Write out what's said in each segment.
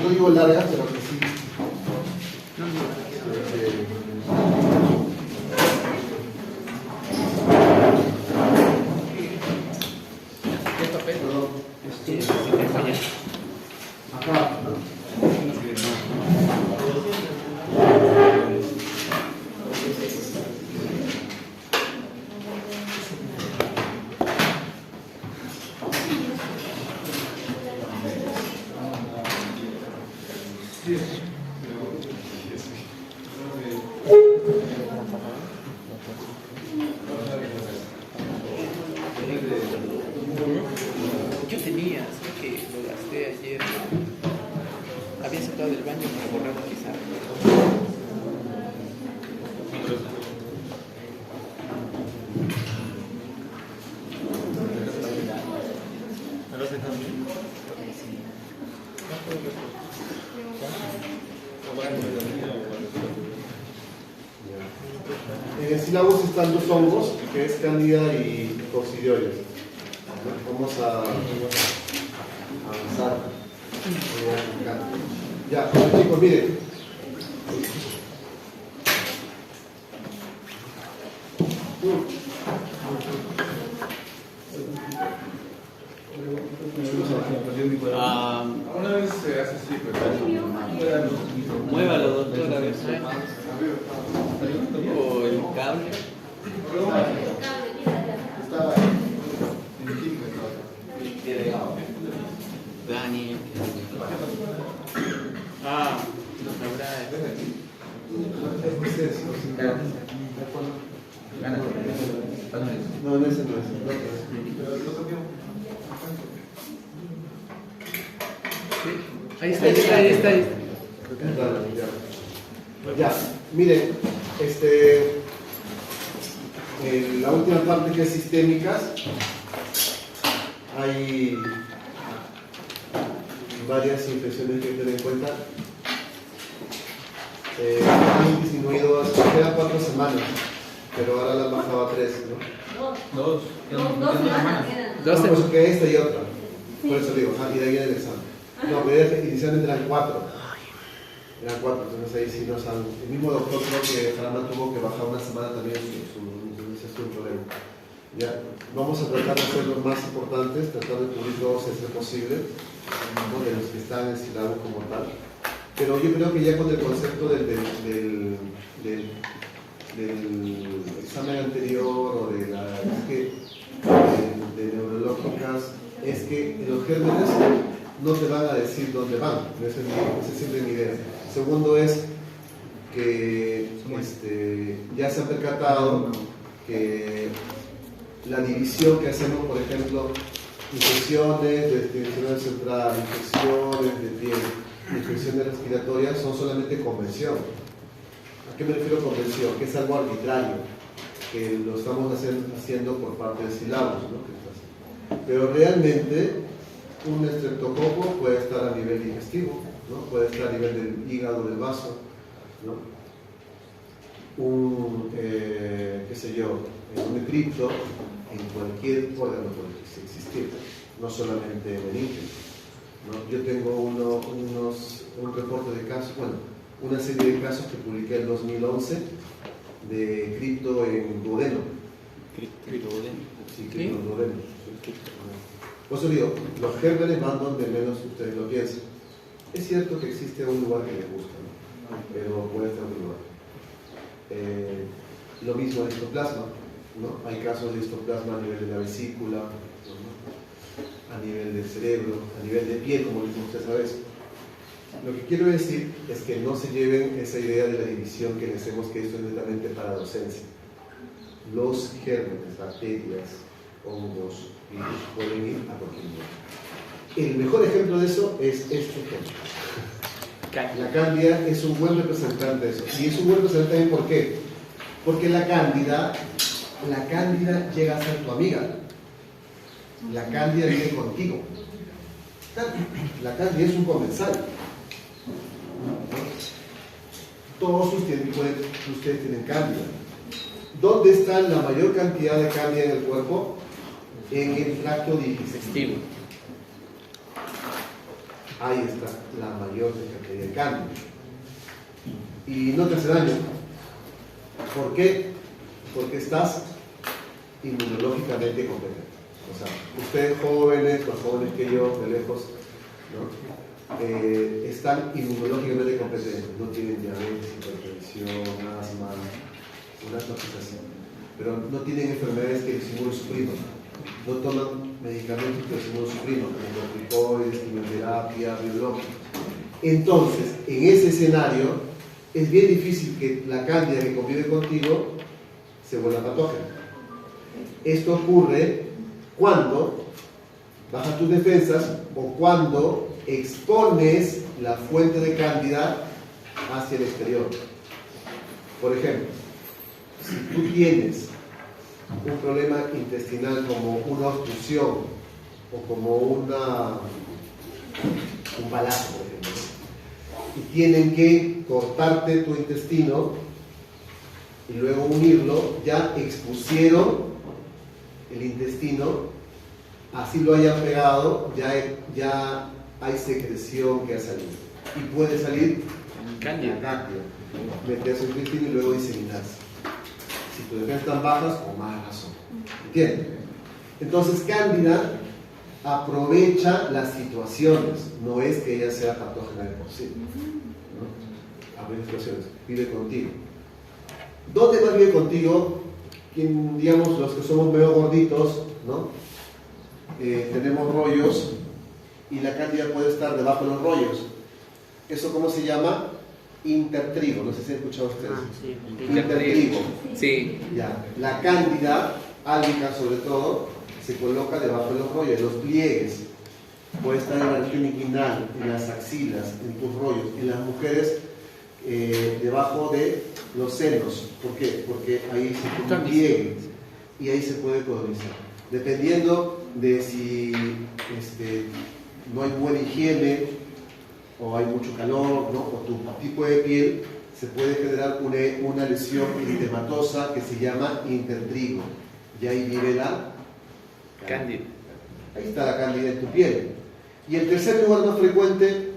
no digo largas, pero que sí. Acá, ¿no? Yo tenía, sé que lo gasté ayer. Había sacado del baño para borrar la pizarra. En el sílabus están dos hongos, que es Cándida y Coccidioides. Vamos a avanzar. Ya, chicos, miren. Una vez se hace así, pero Muévalo, doctor, a ver. O el cable. Estaba en química. Dani. Lo sabrá. No, en ese no es. Ahí está. Ya, miren, la última parte que es sistémicas, hay varias infecciones que tener en cuenta. Han disminuido, quedan 4 semanas, pero ahora la han bajado a 3, ¿no? dos semanas. No, pues que esta y otra. Por eso digo, y de ahí viene el examen. No, pero inicialmente eran 4. Eran 4, entonces ahí sí nos han... El mismo doctor creo que Jarama tuvo que bajar una semana también su problema. Ya, vamos a tratar de hacer los más importantes, tratar de cubrir todos si es posible, ¿no? De los que están en el sílabo como tal. Pero yo creo que ya con el concepto del examen anterior o de neurológicas, es que los gérmenes no te van a decir dónde van. Esa es siempre mi idea. Segundo es que ya se han percatado que la división que hacemos, por ejemplo, infecciones de distribución central, infecciones de piel, infecciones respiratorias, son solamente convención. ¿A qué me refiero convención? Que es algo arbitrario, que lo estamos haciendo por parte de sílabos, ¿no? Pero realmente un estreptococo puede estar a nivel digestivo, ¿no? Puede estar a nivel del hígado, del vaso, ¿no? Un cripto en cualquier órgano puede existir, no solamente meninges, ¿no? Yo tengo un reporte de casos, una serie de casos que publiqué en 2011 de cripto en duodeno. Sí, cripto en duodeno. Por eso digo, los gérmenes van donde menos ustedes lo piensan. Es cierto que existe un lugar que les gusta, ¿no? Pero puede estar en otro lugar. Lo mismo el histoplasma, ¿no? Hay casos de histoplasma a nivel de la vesícula, ¿no? A nivel del cerebro, a nivel de piel, como dicen ustedes a veces. Lo que quiero decir es que no se lleven esa idea de la división que hacemos, que esto es netamente para docencia. Los gérmenes, bacterias, hongos, virus pueden ir a cualquier lugar. El mejor ejemplo de eso es este ejemplo. La cándida es un buen representante de eso. Y es un buen representante también, ¿por qué? Porque la cándida llega a ser tu amiga. La cándida vive contigo. La cándida es un comensal. Todos ustedes tienen cándida. ¿Dónde está la mayor cantidad de cándida en el cuerpo? En el tracto digestivo. ahí está la mayor cantidad de cándida. Y no te hace daño. ¿Por qué? Porque estás inmunológicamente competente. O sea, ustedes jóvenes, más jóvenes que yo, de lejos, ¿no? Están inmunológicamente competentes. No tienen diabetes, hipertensión, asma, unas cosas así. Pero no tienen enfermedades que les inmunosupriman. No toman medicamentos que les inmunosupriman, como corticoides, quimioterapia, biológicos. Entonces, en ese escenario, es bien difícil que la cándida que convive contigo se vuelva patógena. Esto ocurre cuando bajas tus defensas o cuando expones la fuente de cándida hacia el exterior. Por ejemplo, si tú tienes un problema intestinal como una obstrucción o como un balazo, por ejemplo, y tienen que cortarte tu intestino y luego unirlo, ya expusieron el intestino, así lo hayan pegado, ya hay secreción que ha salido. Y puede salir cándida, meterse en el intestino y luego diseminarse. Si tus defensas están bajas, con más razón. ¿Entiendes? Entonces, cándida aprovecha las situaciones, no es que ella sea patógena de por sí, ¿no? Aprovecha situaciones, vive contigo. ¿Dónde más vive contigo? Digamos, los que somos medio gorditos, ¿no? Tenemos rollos y la cándida puede estar debajo de los rollos. ¿Eso cómo se llama? Intertrigo, no sé si han escuchado ustedes. Sí. Intertrigo. Sí. Ya. La cándida, álbica sobre todo, se coloca debajo de los rollos, en los pliegues. Puede estar en la región inguinal, en las axilas, en tus rollos. En las mujeres, debajo de los senos. ¿Por qué? Porque ahí se pone un pliegue y ahí se puede colonizar. Dependiendo de si no hay buena higiene o hay mucho calor, ¿no? O tu tipo de piel, se puede generar una lesión eritematosa que se llama intertrigo. Y ahí vive la cándida. Ahí está la cándida en tu piel. Y el tercer lugar más frecuente,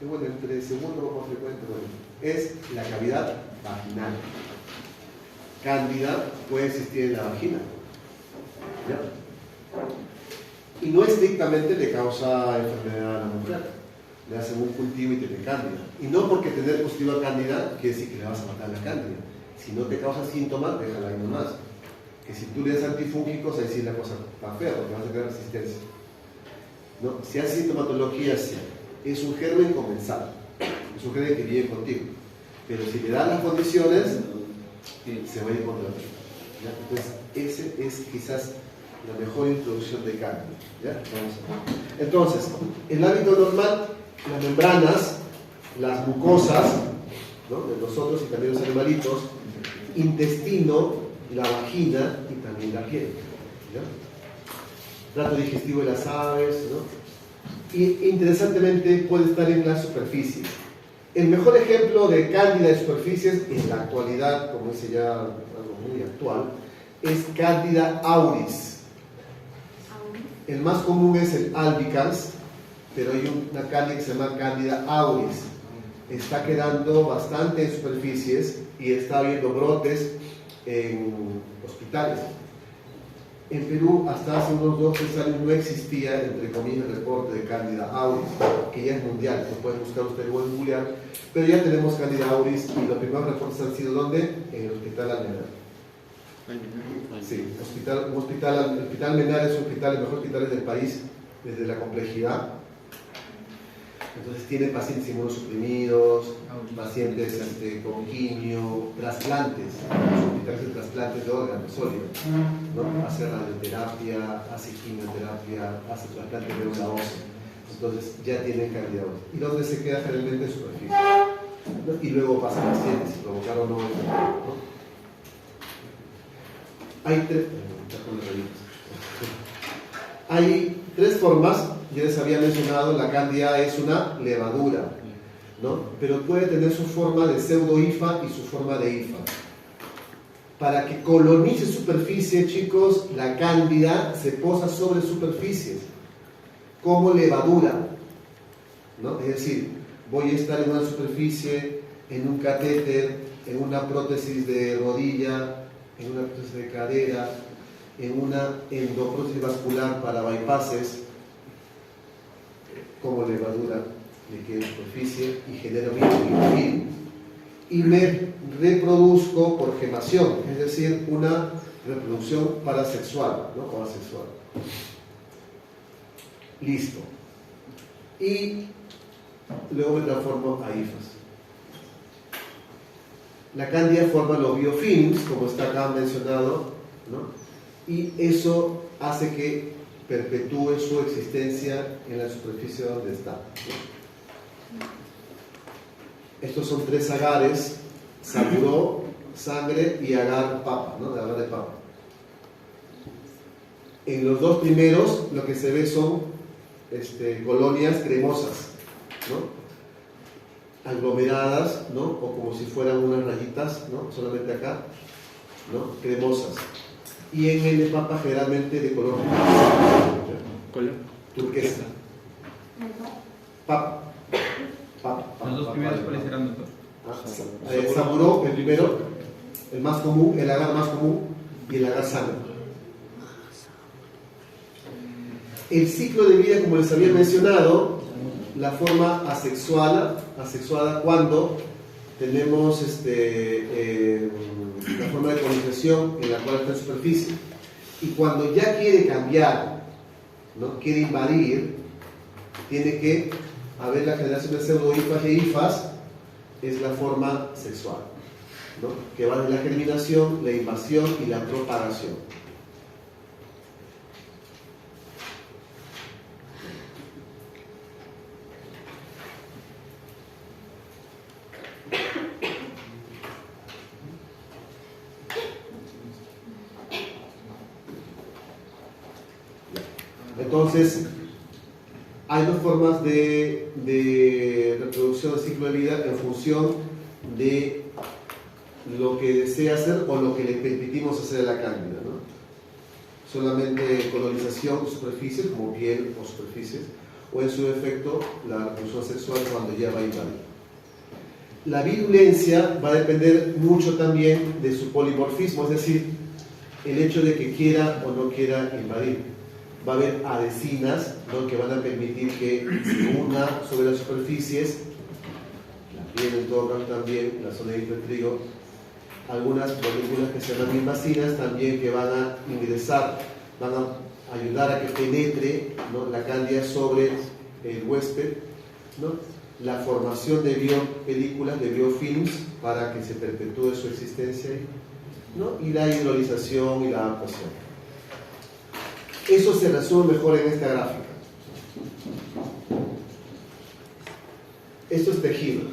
bueno, entre el segundo más frecuente, es la cavidad vaginal. Cándida puede existir en la vagina, ¿ya? Y no estrictamente le causa enfermedad a la mujer. Le hacen un cultivo y tiene cándida. Y no porque tener positiva cándida quiere decir que le vas a matar la cándida. Si no te causa síntomas, déjala ahí nomás. Que si tú le das antifúngicos, ahí sí la cosa está fea, porque vas a tener resistencia. ¿No? Si hay sintomatología, sí. Es un germen comensal. Es un germen que vive contigo. Pero si le das las condiciones, se va a ir contra ti. ¿Ya? Entonces, ese es quizás la mejor introducción de cándida. ¿Ya? Vamos a ver. Entonces, el hábito normal, las membranas, las mucosas, ¿no? De nosotros y también los animalitos, intestino, la vagina y también la piel, ¿ya? Trato digestivo de las aves, ¿no? Y interesantemente puede estar en la superficie. El mejor ejemplo de cándida de superficies en la actualidad, como dice ya algo muy actual, es Cándida auris. El más común es el albicans, pero hay una cándida que se llama Cándida auris. Está quedando bastante en superficies y está habiendo brotes en hospitales. En Perú, hasta hace unos 2 o 3 años no existía, entre comillas, el reporte de Cándida auris, que ya es mundial, lo pueden buscar ustedes o googlear, pero ya tenemos Cándida auris y los primeros reportes han sido ¿dónde? En el Hospital Almenar. Sí, el Hospital Almenar es un hospital, el mejor hospital del país desde la complejidad. Entonces tiene pacientes inmunosuprimidos, pacientes con quimio, trasplantes, hospitales de trasplantes de órganos sólidos, ¿no? Hace radioterapia, hace quimioterapia, hace trasplante de médula ósea. Entonces ya tienen Cándida auris. ¿Y dónde se queda generalmente? En superficie, ¿no? Y luego pasa pacientes, si provocaron o no, ¿no? Hay 3 formas. Ya les había mencionado, la cándida es una levadura, ¿no? Pero puede tener su forma de pseudo-hifa y su forma de hifa. Para que colonice superficie, chicos, la cándida se posa sobre superficies como levadura. ¿no? Es decir, voy a estar en una superficie, en un catéter, en una prótesis de rodilla, en una prótesis de cadera, en una endoprótesis vascular para bypasses, como levadura de que superficie y genero mi virus. Y me reproduzco por gemación, es decir, una reproducción parasexual, ¿no? O asexual. Listo. Y luego me transformo a hifas. La cándida forma los biofilms, como está acá mencionado, ¿no? Y eso hace que perpetúe su existencia en la superficie donde está, ¿no? Estos son 3 agares: saburó, sangre, y agar papa, ¿no? De agar de papa. En los 2 primeros lo que se ve son colonias cremosas, ¿no? Aglomeradas, ¿no? O como si fueran unas rayitas, ¿no? Solamente acá, ¿no? Cremosas. Y en el de papa generalmente de color turquesa. Papa. Los 2 primeros cuáles serán, doctor. Saburó, el primero, el más común, el agar más común, y el agar sangre. El ciclo de vida, como les había mencionado, la forma asexuada cuando tenemos la forma de colonización en la cual está en superficie. Y cuando ya quiere cambiar, ¿no? Quiere invadir, tiene que haber la generación de pseudohifas e hifas, es la forma sexual, ¿no? Que va de la germinación, la invasión y la propagación. Entonces, hay 2 formas de reproducción del ciclo de vida en función de lo que desea hacer o lo que le permitimos hacer a la cándida, ¿no? Solamente colonización de superficies, como piel o superficies, o en su defecto la reproducción sexual cuando ya va a invadir. La virulencia va a depender mucho también de su polimorfismo, es decir, el hecho de que quiera o no quiera invadir. Va a haber adhesinas, ¿no? Que van a permitir que se una sobre las superficies, la piel en todo caso también, la zona de trigo, algunas moléculas que se llaman invacinas también, que van a ingresar, van a ayudar a que penetre, ¿no? La cándida sobre el huésped, ¿no? La formación de biopelículas, de biofilms, para que se perpetúe su existencia, ¿no? Y la hidrolización y la adaptación. Eso se resume mejor en esta gráfica. Esto es tejido.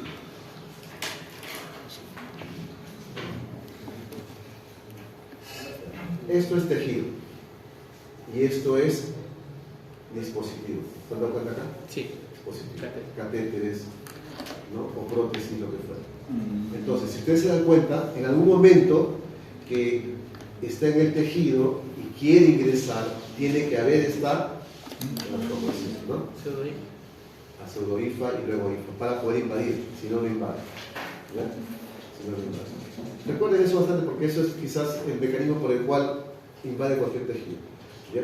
Esto es tejido. Y esto es dispositivo. ¿Se han dado cuenta acá? Sí. Dispositivo. Catéteres, ¿no? O prótesis, lo que fuera. Entonces, si ustedes se dan cuenta, en algún momento que está en el tejido y quiere ingresar, tiene que haber esta transformación, ¿no? A pseudohifa y luego hifa, para poder invadir, si no, no invade. ¿Ya? Si no, no invade. Recuerden eso bastante porque eso es quizás el mecanismo por el cual invade cualquier tejido. ¿Ya?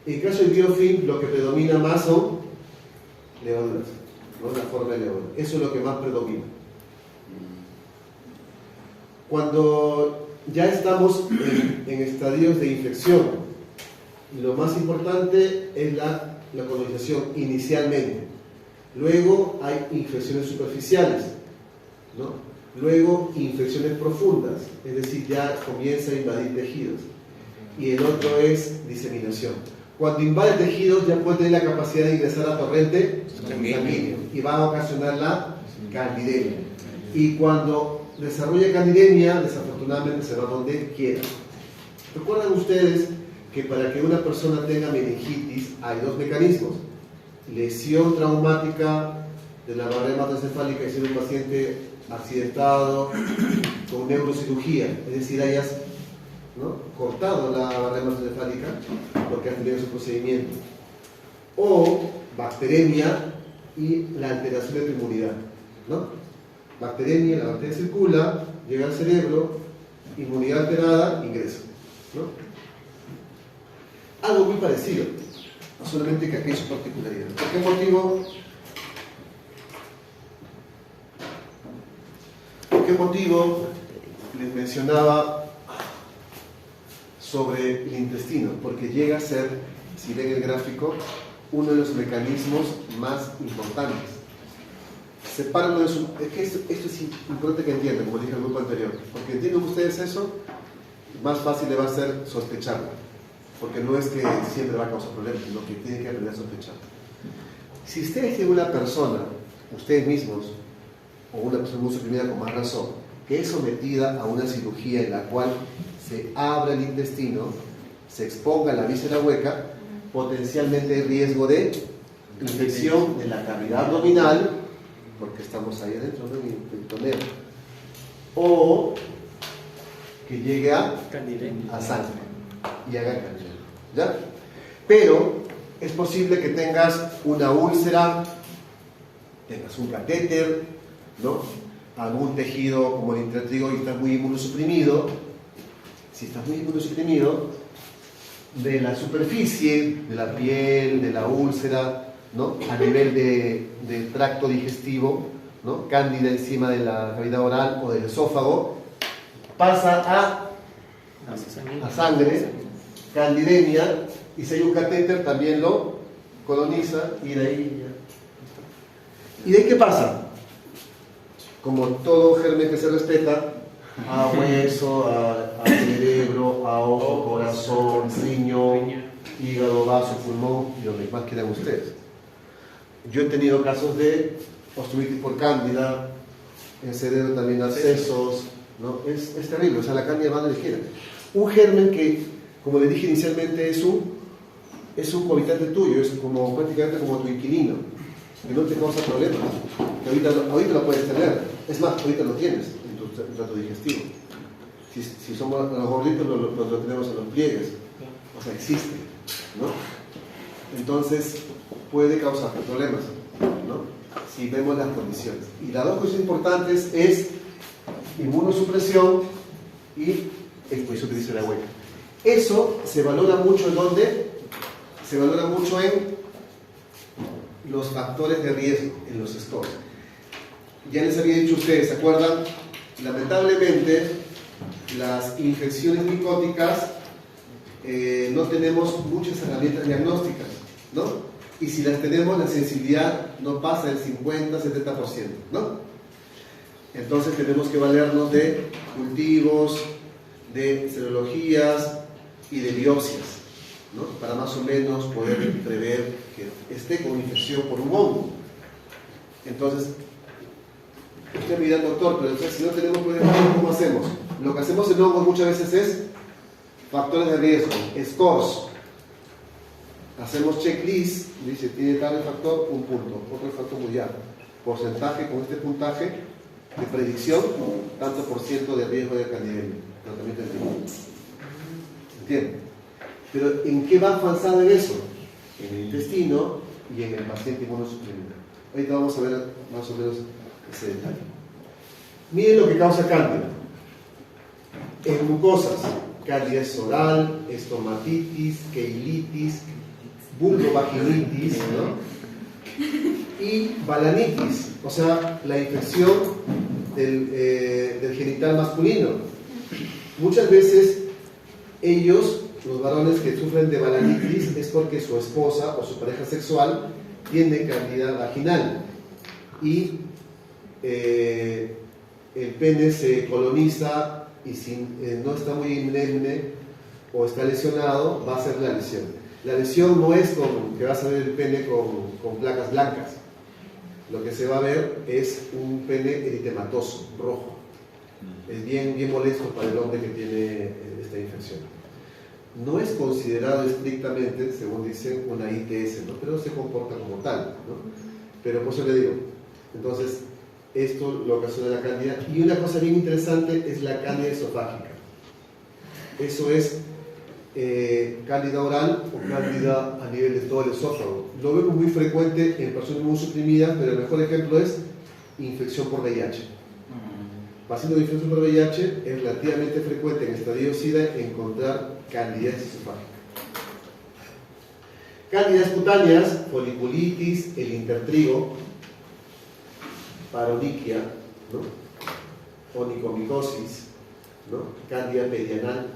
En el caso del biofilm, lo que predomina más son levaduras, ¿no? La forma de levadura. Eso es lo que más predomina. Cuando ya estamos en estadios de infección, lo más importante es la colonización inicialmente. Luego hay infecciones superficiales, ¿no? Luego infecciones profundas, es decir, ya comienza a invadir tejidos. Y el otro es diseminación. Cuando invade tejidos ya puede tener la capacidad de ingresar a torrente sanguíneo y va a ocasionar la candidemia. Y cuando desarrolla candidemia, desafortunadamente se va donde quiera. ¿Recuerdan ustedes que para que una persona tenga meningitis hay 2 mecanismos? Lesión traumática de la barrera hematoencefálica y ser un paciente accidentado con neurocirugía, es decir, hayas, ¿no? Cortado la barrera hematoencefálica porque has tenido ese procedimiento. O bacteremia y la alteración de tu inmunidad, ¿no? Bacteriemia, la bacteria circula, llega al cerebro, inmunidad alterada, ingresa, ¿no? Algo muy parecido, solamente que aquí hay su particularidad. ¿Por qué motivo les mencionaba sobre el intestino? Porque llega a ser, si ven el gráfico, uno de los mecanismos más importantes. Sepárenlo de su... Es que esto es importante que entiendan, como dije en el grupo anterior. Porque entienden ustedes eso, más fácil le va a ser sospecharlo. Porque no es que siempre va a causar problemas, sino que tienen que aprender a sospechar. Si ustedes tienen una persona, ustedes mismos, o una persona muy suprimida con más razón, que es sometida a una cirugía en la cual se abra el intestino, se exponga la víscera hueca, potencialmente hay riesgo de infección de la cavidad abdominal, porque estamos ahí adentro, ¿no? En el peritoneo, o que llegue a sangre y haga candidemia, ¿ya? Pero es posible que tengas una úlcera, tengas un catéter, ¿no? Algún tejido como el intratrigo y estás muy inmunosuprimido. Si estás muy inmunosuprimido, de la superficie, de la piel, de la úlcera, ¿no? A nivel del tracto digestivo, ¿no? Cándida encima de la cavidad oral o del esófago, pasa a sangre, candidemia, y si hay un catéter también lo coloniza y de ahí ya. ¿Y de ahí qué pasa? Como todo germen que se respeta, a hueso, a cerebro, a ojo, corazón, riñón, hígado, vaso, pulmón y donde más quieran ustedes. Yo he tenido casos de osteomitis por cándida, en cerebro también abscesos, ¿no? Es terrible, o sea, la cándida va donde quiera. Un germen que, como les dije inicialmente, es un cohabitante tuyo, es como, prácticamente como tu inquilino, que no te causa problemas, que ahorita lo puedes tener, es más, ahorita lo tienes en tu trato digestivo. Si somos los gorditos, lo tenemos en los pliegues, o sea, existe, ¿no? Entonces, puede causar problemas, ¿no? Si vemos las condiciones. Y las dos cosas importantes es inmunosupresión y exposición que dice la hueca. Eso se valora mucho en ¿dónde? Se valora mucho en los factores de riesgo, en los scores. Ya les había dicho a ustedes, ¿se acuerdan? Lamentablemente, las infecciones micóticas no tenemos muchas herramientas diagnósticas, ¿no? Y si las tenemos, la sensibilidad no pasa del 50-70%, ¿no? Entonces tenemos que valernos de cultivos, de serologías y de biopsias, ¿no? Para más o menos poder prever que esté con infección por un hongo. Entonces, usted me dirá, doctor, pero entonces, si no tenemos problemas, ¿cómo hacemos? Lo que hacemos en hongos muchas veces es factores de riesgo, scores. Hacemos checklist, dice, tiene tal factor, un punto, otro factor muy alto. Porcentaje con este puntaje de predicción, tanto por ciento de riesgo de candidemia, tratamiento de clínico. ¿Entienden? Pero ¿en qué va avanzado en eso? En el intestino y en el paciente inmunosuprimido. Ahorita vamos a ver más o menos ese detalle. Miren lo que causa cándida. En mucosas, cándida oral, estomatitis, keilitis, vulvovaginitis, ¿no? Y balanitis, o sea, la infección del genital masculino. Muchas veces ellos, los varones que sufren de balanitis, es porque su esposa o su pareja sexual tiene cándida vaginal y el pene se coloniza y si no está muy indemne o está lesionado, va a ser la lesión. La lesión no es que vas a ver el pene con placas blancas. Lo que se va a ver es un pene eritematoso, rojo. Es bien molesto para el hombre que tiene esta infección. No es considerado estrictamente, según dicen, una ITS, ¿no? Pero se comporta como tal, ¿no? Pero por eso le digo, entonces, esto lo ocasiona la cándida. Y una cosa bien interesante es la cándida esofágica. Eso es cándida oral o cándida a nivel de todo el esófago. Lo vemos muy frecuente en personas inmunosuprimidas, pero el mejor ejemplo es infección por VIH. Pacientes de infección por VIH es relativamente frecuente en estadio SIDA encontrar candidiasis esofágica. Cándidas cutáneas, foliculitis, el intertrigo, paronychia, ¿no? Onicomicosis, ¿no? Cándida perianal.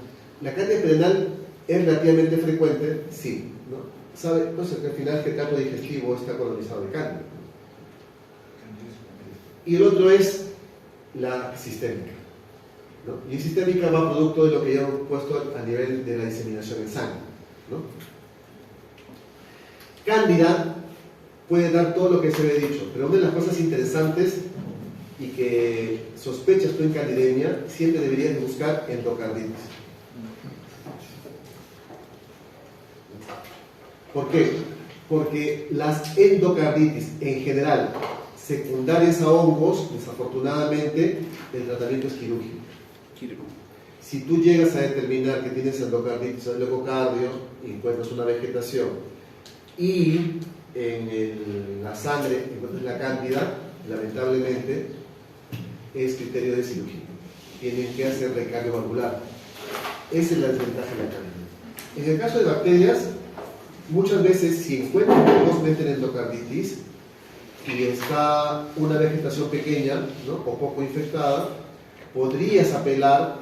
La cándida perianal es relativamente frecuente, sí, ¿no? Sabe, entonces que al final el trato digestivo está colonizado de cándida. Y el otro es la sistémica, ¿no? Y sistémica va producto de lo que ya hemos puesto a nivel de la diseminación en sangre, ¿no? Cándida puede dar todo lo que se había dicho, pero una de las cosas interesantes y que sospechas tú en candidemia, siempre deberías de buscar endocarditis. ¿Por qué? Porque las endocarditis en general, secundarias a hongos, desafortunadamente, el tratamiento es quirúrgico. Si tú llegas a determinar que tienes endocarditis o leucocardio, encuentras una vegetación y en la sangre encuentras la cándida, lamentablemente es criterio de cirugía. Tienen que hacer recarga valvular. Esa es la desventaja de la cándida. En el caso de bacterias, muchas veces si encuentran que hongos meten endocarditis y está una vegetación pequeña, ¿no? O poco infectada, podrías apelar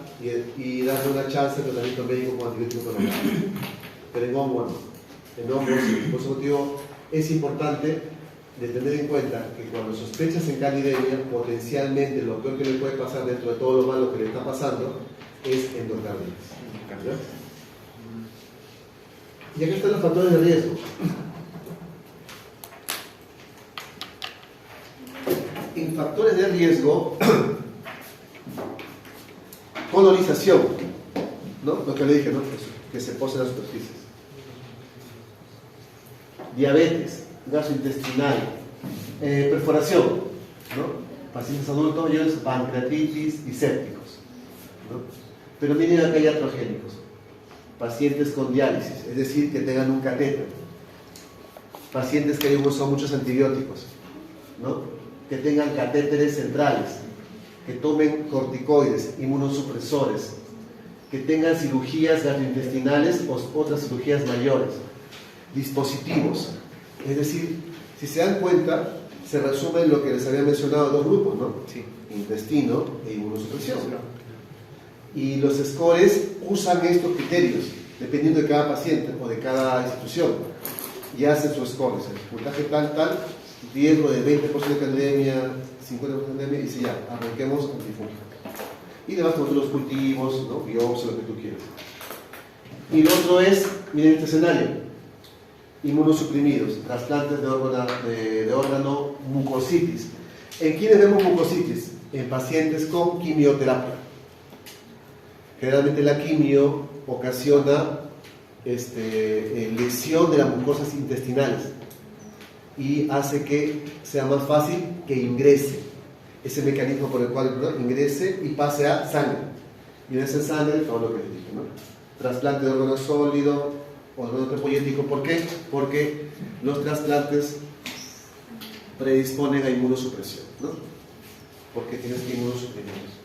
y darle una chance de tratamiento médico con antibiótico total. Pero en hongo no. En hongos, por ese motivo, es importante de tener en cuenta que cuando sospechas en candidemia, potencialmente lo peor que le puede pasar dentro de todo lo malo que le está pasando es endocarditis. ¿Ya? Y aquí están los factores de riesgo. En factores de riesgo, colonización, ¿no? Lo que le dije, ¿no? Que se posen las superficies. Diabetes, gastrointestinal, perforación, ¿no? Pacientes adultos mayores, pancreatitis y sépticos, ¿no? Pero miren acá hay iatrogénicos, pacientes con diálisis, es decir, que tengan un catéter, pacientes que hayan usado muchos antibióticos, ¿no? Que tengan catéteres centrales, que tomen corticoides, inmunosupresores, que tengan cirugías gastrointestinales o otras cirugías mayores, dispositivos. Es decir, si se dan cuenta, se resume en lo que les había mencionado dos grupos, ¿no? Sí. Intestino e inmunosupresión. Y los scores usan estos criterios, dependiendo de cada paciente o de cada institución, y hacen sus scores. El puntaje tal, riesgo de 20% de candemia, 50% de candemia, y dice ya, arranquemos antifúngico. Y demás con los cultivos, ¿no? Biopsia, lo que tú quieras. Y lo otro es, miren este escenario, inmunosuprimidos, trasplantes de órgano, mucositis. ¿En quiénes vemos mucositis? En pacientes con quimioterapia. Generalmente la quimio ocasiona lesión de las mucosas intestinales y hace que sea más fácil que ingrese. Ese mecanismo por el cual ingrese y pase a sangre. Y en esa sangre, todo lo que les dije, ¿no? Trasplante de órgano sólido, órgano trepoyético. ¿Por qué? Porque los trasplantes predisponen a inmunosupresión, ¿no? Porque tienes que inmunosuprimirlos.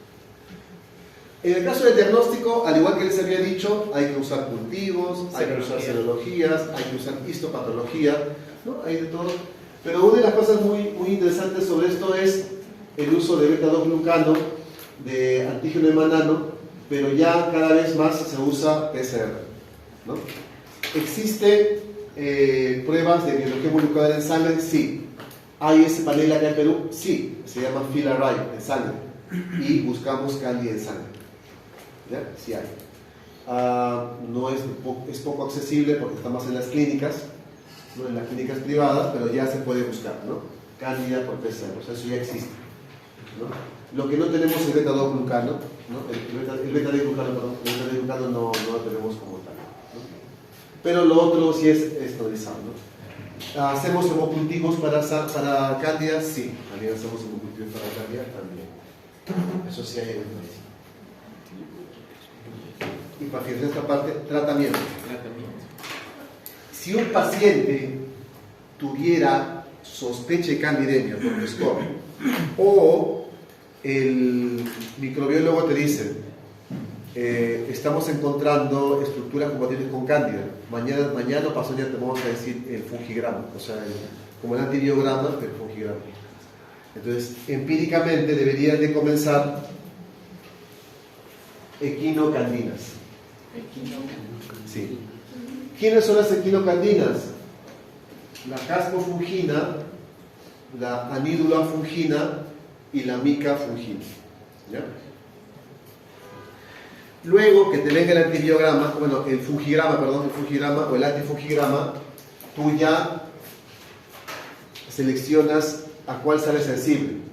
En el caso del diagnóstico, al igual que les había dicho, hay que usar cultivos, hay que usar serologías, hay que usar histopatología, ¿no? Hay de todo. Pero una de las cosas muy interesantes sobre esto es el uso de beta-2-glucano, de antígeno hemanano, pero ya cada vez más se usa PCR, ¿no? ¿Existe pruebas de biología molecular en sangre? Sí. ¿Hay ese panel acá en Perú? Sí. Se llama FIL-Array en sangre. Y buscamos Candida en sangre. ¿Ya? Sí hay. Es poco accesible porque está más en las clínicas, ¿no? En las clínicas privadas, pero ya se puede buscar, ¿no? Cándida por PCR, o sea, eso ya existe, ¿no? Lo que no tenemos es beta-2-glucano, ¿no? El beta-2-glucano no lo tenemos como tal, ¿no? Pero lo otro sí es estabilizado, ¿no? ¿Hacemos hemocultivos para cándida? Sí, también hacemos hemocultivos para cándida, también. Eso sí hay en el país. Y para finalizar esta parte, tratamiento. Tratamiento. Si un paciente tuviera sospecha de candidemia por el score, o el microbiólogo te dice, estamos encontrando estructuras compatibles con cándida, mañana o pasado ya te vamos a decir el fungigrama, o sea, como el antibiograma, pero el fungigrama. Entonces, empíricamente deberían de comenzar equinocandinas. Sí. ¿Quiénes son las equinocandinas? La caspofungina, la anídula fungina y la mica fungina. ¿Ya? Luego que te venga el antibiograma, bueno, el fungigrama o el antifungigrama, tú ya seleccionas a cuál sale sensible.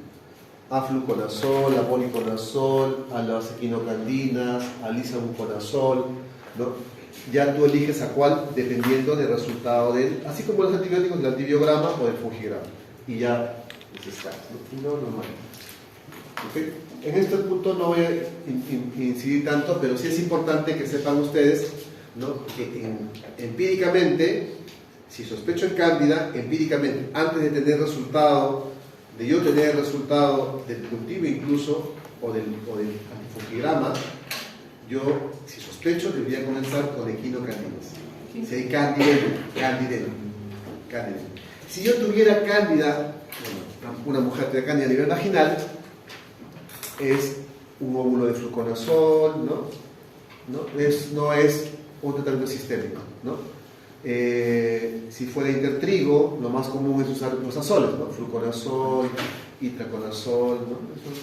A fluconazol, a policonazol, a las equinocandinas, al isavuconazol, ¿no? Ya tú eliges a cuál dependiendo del resultado del, así como los antibióticos, del antibiograma o del fungigrama. Y ya estás, ¿no? Normal. ¿Okay? En este punto no voy a incidir tanto, pero sí es importante que sepan ustedes, ¿no? Que empíricamente, si sospecho en cándida, empíricamente, antes de tener resultado, de yo tener el resultado del cultivo incluso, o del antifungigrama, yo, si sospecho, debería comenzar con equinocandinas. Si hay candidemia. Si yo tuviera cándida, bueno, una mujer tiene cándida a nivel vaginal, es un óvulo de fluconazol, ¿no? No es un tratamiento sistémico, ¿no? Si fuera intertrigo, lo más común es usar los azoles, ¿no? Fluconazol, itraconazol, ¿no? Esos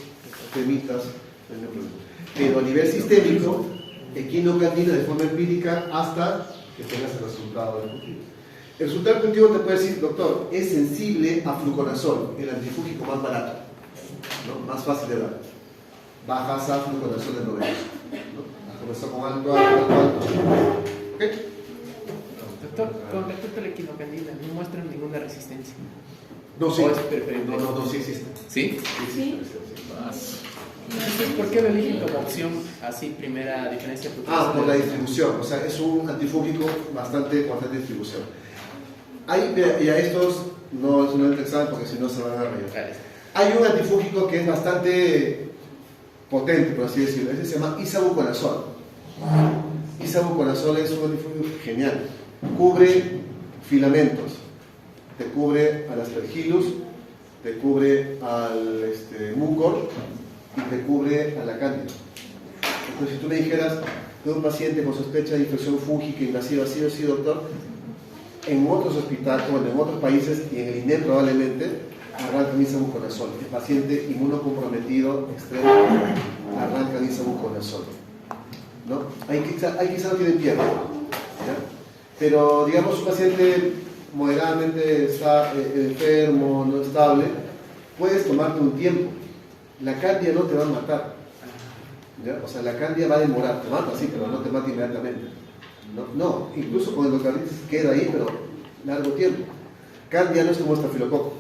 temitas, no hay problema. Pero a nivel sistémico, equinocandina de forma empírica hasta que tengas el resultado del cultivo. El resultado del cultivo te puede decir, doctor, es sensible a fluconazol, el antifúngico más barato, ¿no? Más fácil de dar. Bajas a fluconazol de 90, ¿no? Comenzó con alto. ¿Okay? Doctor, con respecto a la equinocandina, no muestran ninguna resistencia. No, sí. ¿O es preferente? No, sí existe. ¿Sí? Sí. Entonces, ¿por qué lo eligen como opción así, primera diferencia? Por la distribución, o sea, es un antifúngico bastante distribución. Y a estos no es un examen porque si no se van a reír. Hay un antifúngico que es bastante potente, por así decirlo, ese se llama isavuconazol. Isavuconazol es un antifúngico genial, cubre filamentos, te cubre al aspergillus, te cubre al mucor y te cubre a la cándida. Entonces, si tú me dijeras de un paciente con sospecha de infección fúngica invasiva, sí o sí, doctor, en otros hospitales, bueno, en otros países y en el INE probablemente arrancan isavuconazol. El paciente inmunocomprometido extremo arrancan isavuconazol, ¿no? Hay quizás no tiene pierna, ¿ya? Pero digamos un paciente moderadamente está enfermo, no estable, puedes tomarte un tiempo. La cándida no te va a matar, ¿ya? O sea, la cándida va a demorar, te mata, sí, pero no te mata inmediatamente. No, incluso con endocarditis queda ahí, pero largo tiempo. Cándida no es como estafilococo.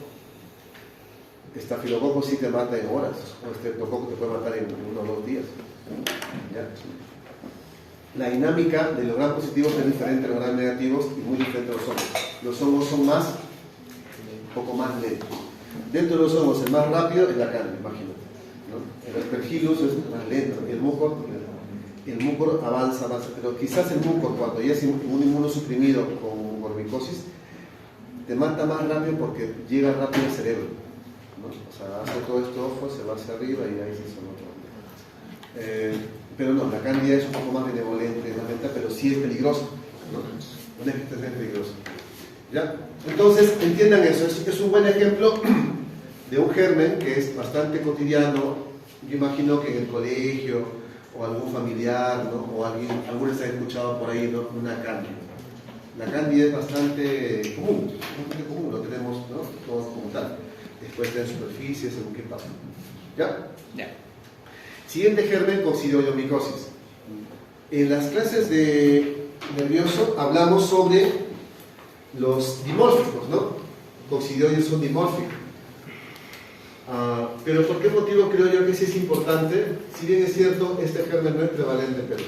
Estafilococo sí te mata en horas, o estreptococo te puede matar en 1 o 2 días. ¿Ya? La dinámica de los gram positivos es diferente a los gram negativos y muy diferente a los hongos. Los hongos son un poco más lentos. Dentro de los hongos el más rápido es la cándida, imagínate, ¿no? El aspergillus es más lento, el mucor avanza, pero quizás el mucor cuando ya es un inmunosuprimido con gormicosis te mata más rápido porque llega rápido al cerebro, ¿no? O sea, hace todo esto ojo, se va hacia arriba y ahí se sonó. Pero no, la cándida es un poco más benevolente, más lenta, pero sí es peligrosa, ¿no? Una infección peligrosa. ¿Ya? Entonces, entiendan eso, es un buen ejemplo de un germen que es bastante cotidiano. Yo imagino que en el colegio o algún familiar, ¿no? O algunos han escuchado por ahí, ¿no? Una cándida. La cándida es bastante común, lo tenemos, ¿no? Todos como tal. Después de superficie, según qué pasa. ¿Ya? Ya. Siguiente germen, coccidioidomicosis. En las clases de nervioso hablamos sobre los dimórficos, ¿no? Coccidioides son dimórficos. Pero ¿por qué motivo creo yo que sí es importante? Si bien es cierto, este germen no es prevalente en Perú.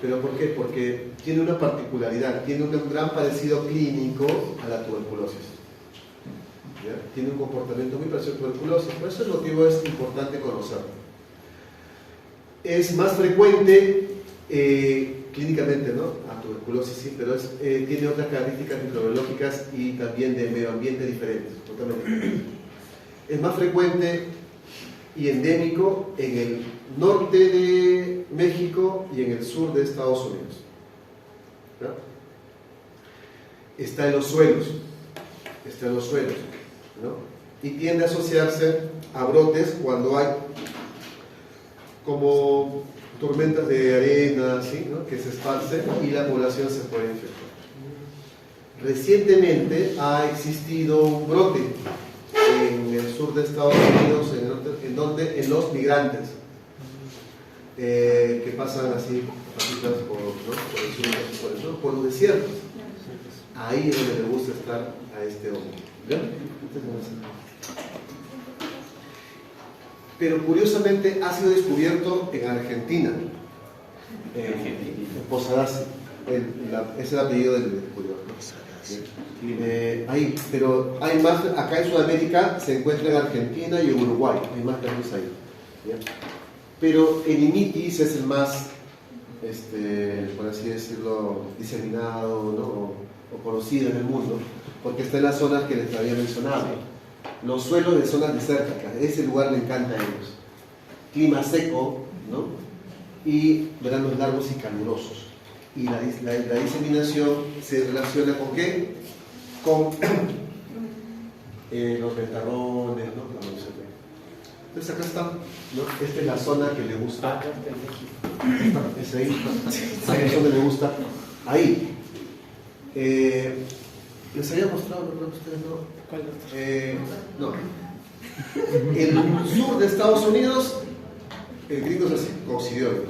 ¿Pero por qué? Porque tiene una particularidad, tiene un gran parecido clínico a la tuberculosis. ¿Ya? Tiene un comportamiento muy parecido a la tuberculosis, por eso el motivo es importante conocerlo. Es más frecuente clínicamente, ¿no? A tuberculosis sí, pero tiene otras características microbiológicas y también de medio ambiente diferentes, totalmente diferentes. Es más frecuente y endémico en el norte de México y en el sur de Estados Unidos. ¿Ya? Está en los suelos, ¿no? Y tiende a asociarse a brotes cuando hay como tormentas de arena, ¿sí? ¿No? Que se esparcen y la población se puede infectar. Recientemente ha existido un brote en el sur de Estados Unidos, en los migrantes que pasan así por, ¿no? por el sur, por los desiertos. Ahí es donde le gusta estar a este hombre. ¿Ven? Pero curiosamente ha sido descubierto en Argentina, en Posadas, es el apellido del descubridor. Ahí, pero hay más, acá en Sudamérica se encuentra en Argentina y en Uruguay, hay más casos ahí. ¿Ya? Pero el initis es el más, por así decirlo, diseminado, ¿no? o conocido en el mundo, porque está en las zonas que les había mencionado. Los suelos de zonas desérticas, ese lugar le encanta a ellos. Clima seco, ¿no? Y veranos largos y calurosos. Y la diseminación se relaciona con ¿qué? Con los ventarrones, ¿no? Entonces acá está, ¿no? Esta es la zona que le gusta. Es ahí, ahí es donde le gusta. Ahí. Les había mostrado, ¿no? Ustedes no. ¿Cuál No. El sur de Estados Unidos, el gringo es así, coccidioide.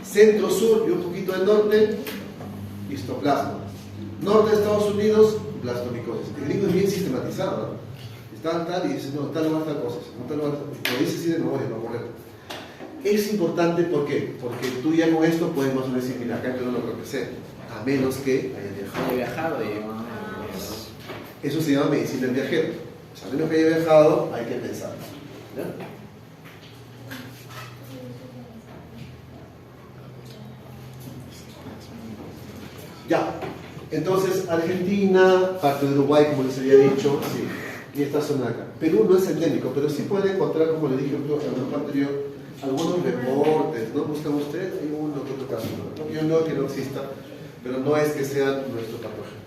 Centro, sur y un poquito del norte, histoplasma. Norte de Estados Unidos, blastomicosis. El gringo es bien sistematizado, ¿no? Está tal y dice, no, tal lugar tal cosas, no tal lugar, lo dice así de memoria, no correcto. Es importante, ¿por qué? Porque tú ya con esto puedes más o menos decir, mira, acá yo no lo creo que sea, a menos que haya viajado. Eso se llama medicina del viajero. O sea, a menos que haya viajado, hay que pensar. ¿Ya? Ya. Entonces, Argentina, parte de Uruguay, como les había dicho, sí. Y esta zona de acá. Perú no es endémico, pero sí puede encontrar, como les dije en el grupo anterior, algunos reportes, ¿no? Buscan ustedes, hay uno que otro caso, ¿no? Yo no que no exista, pero no es que sea nuestro patógeno.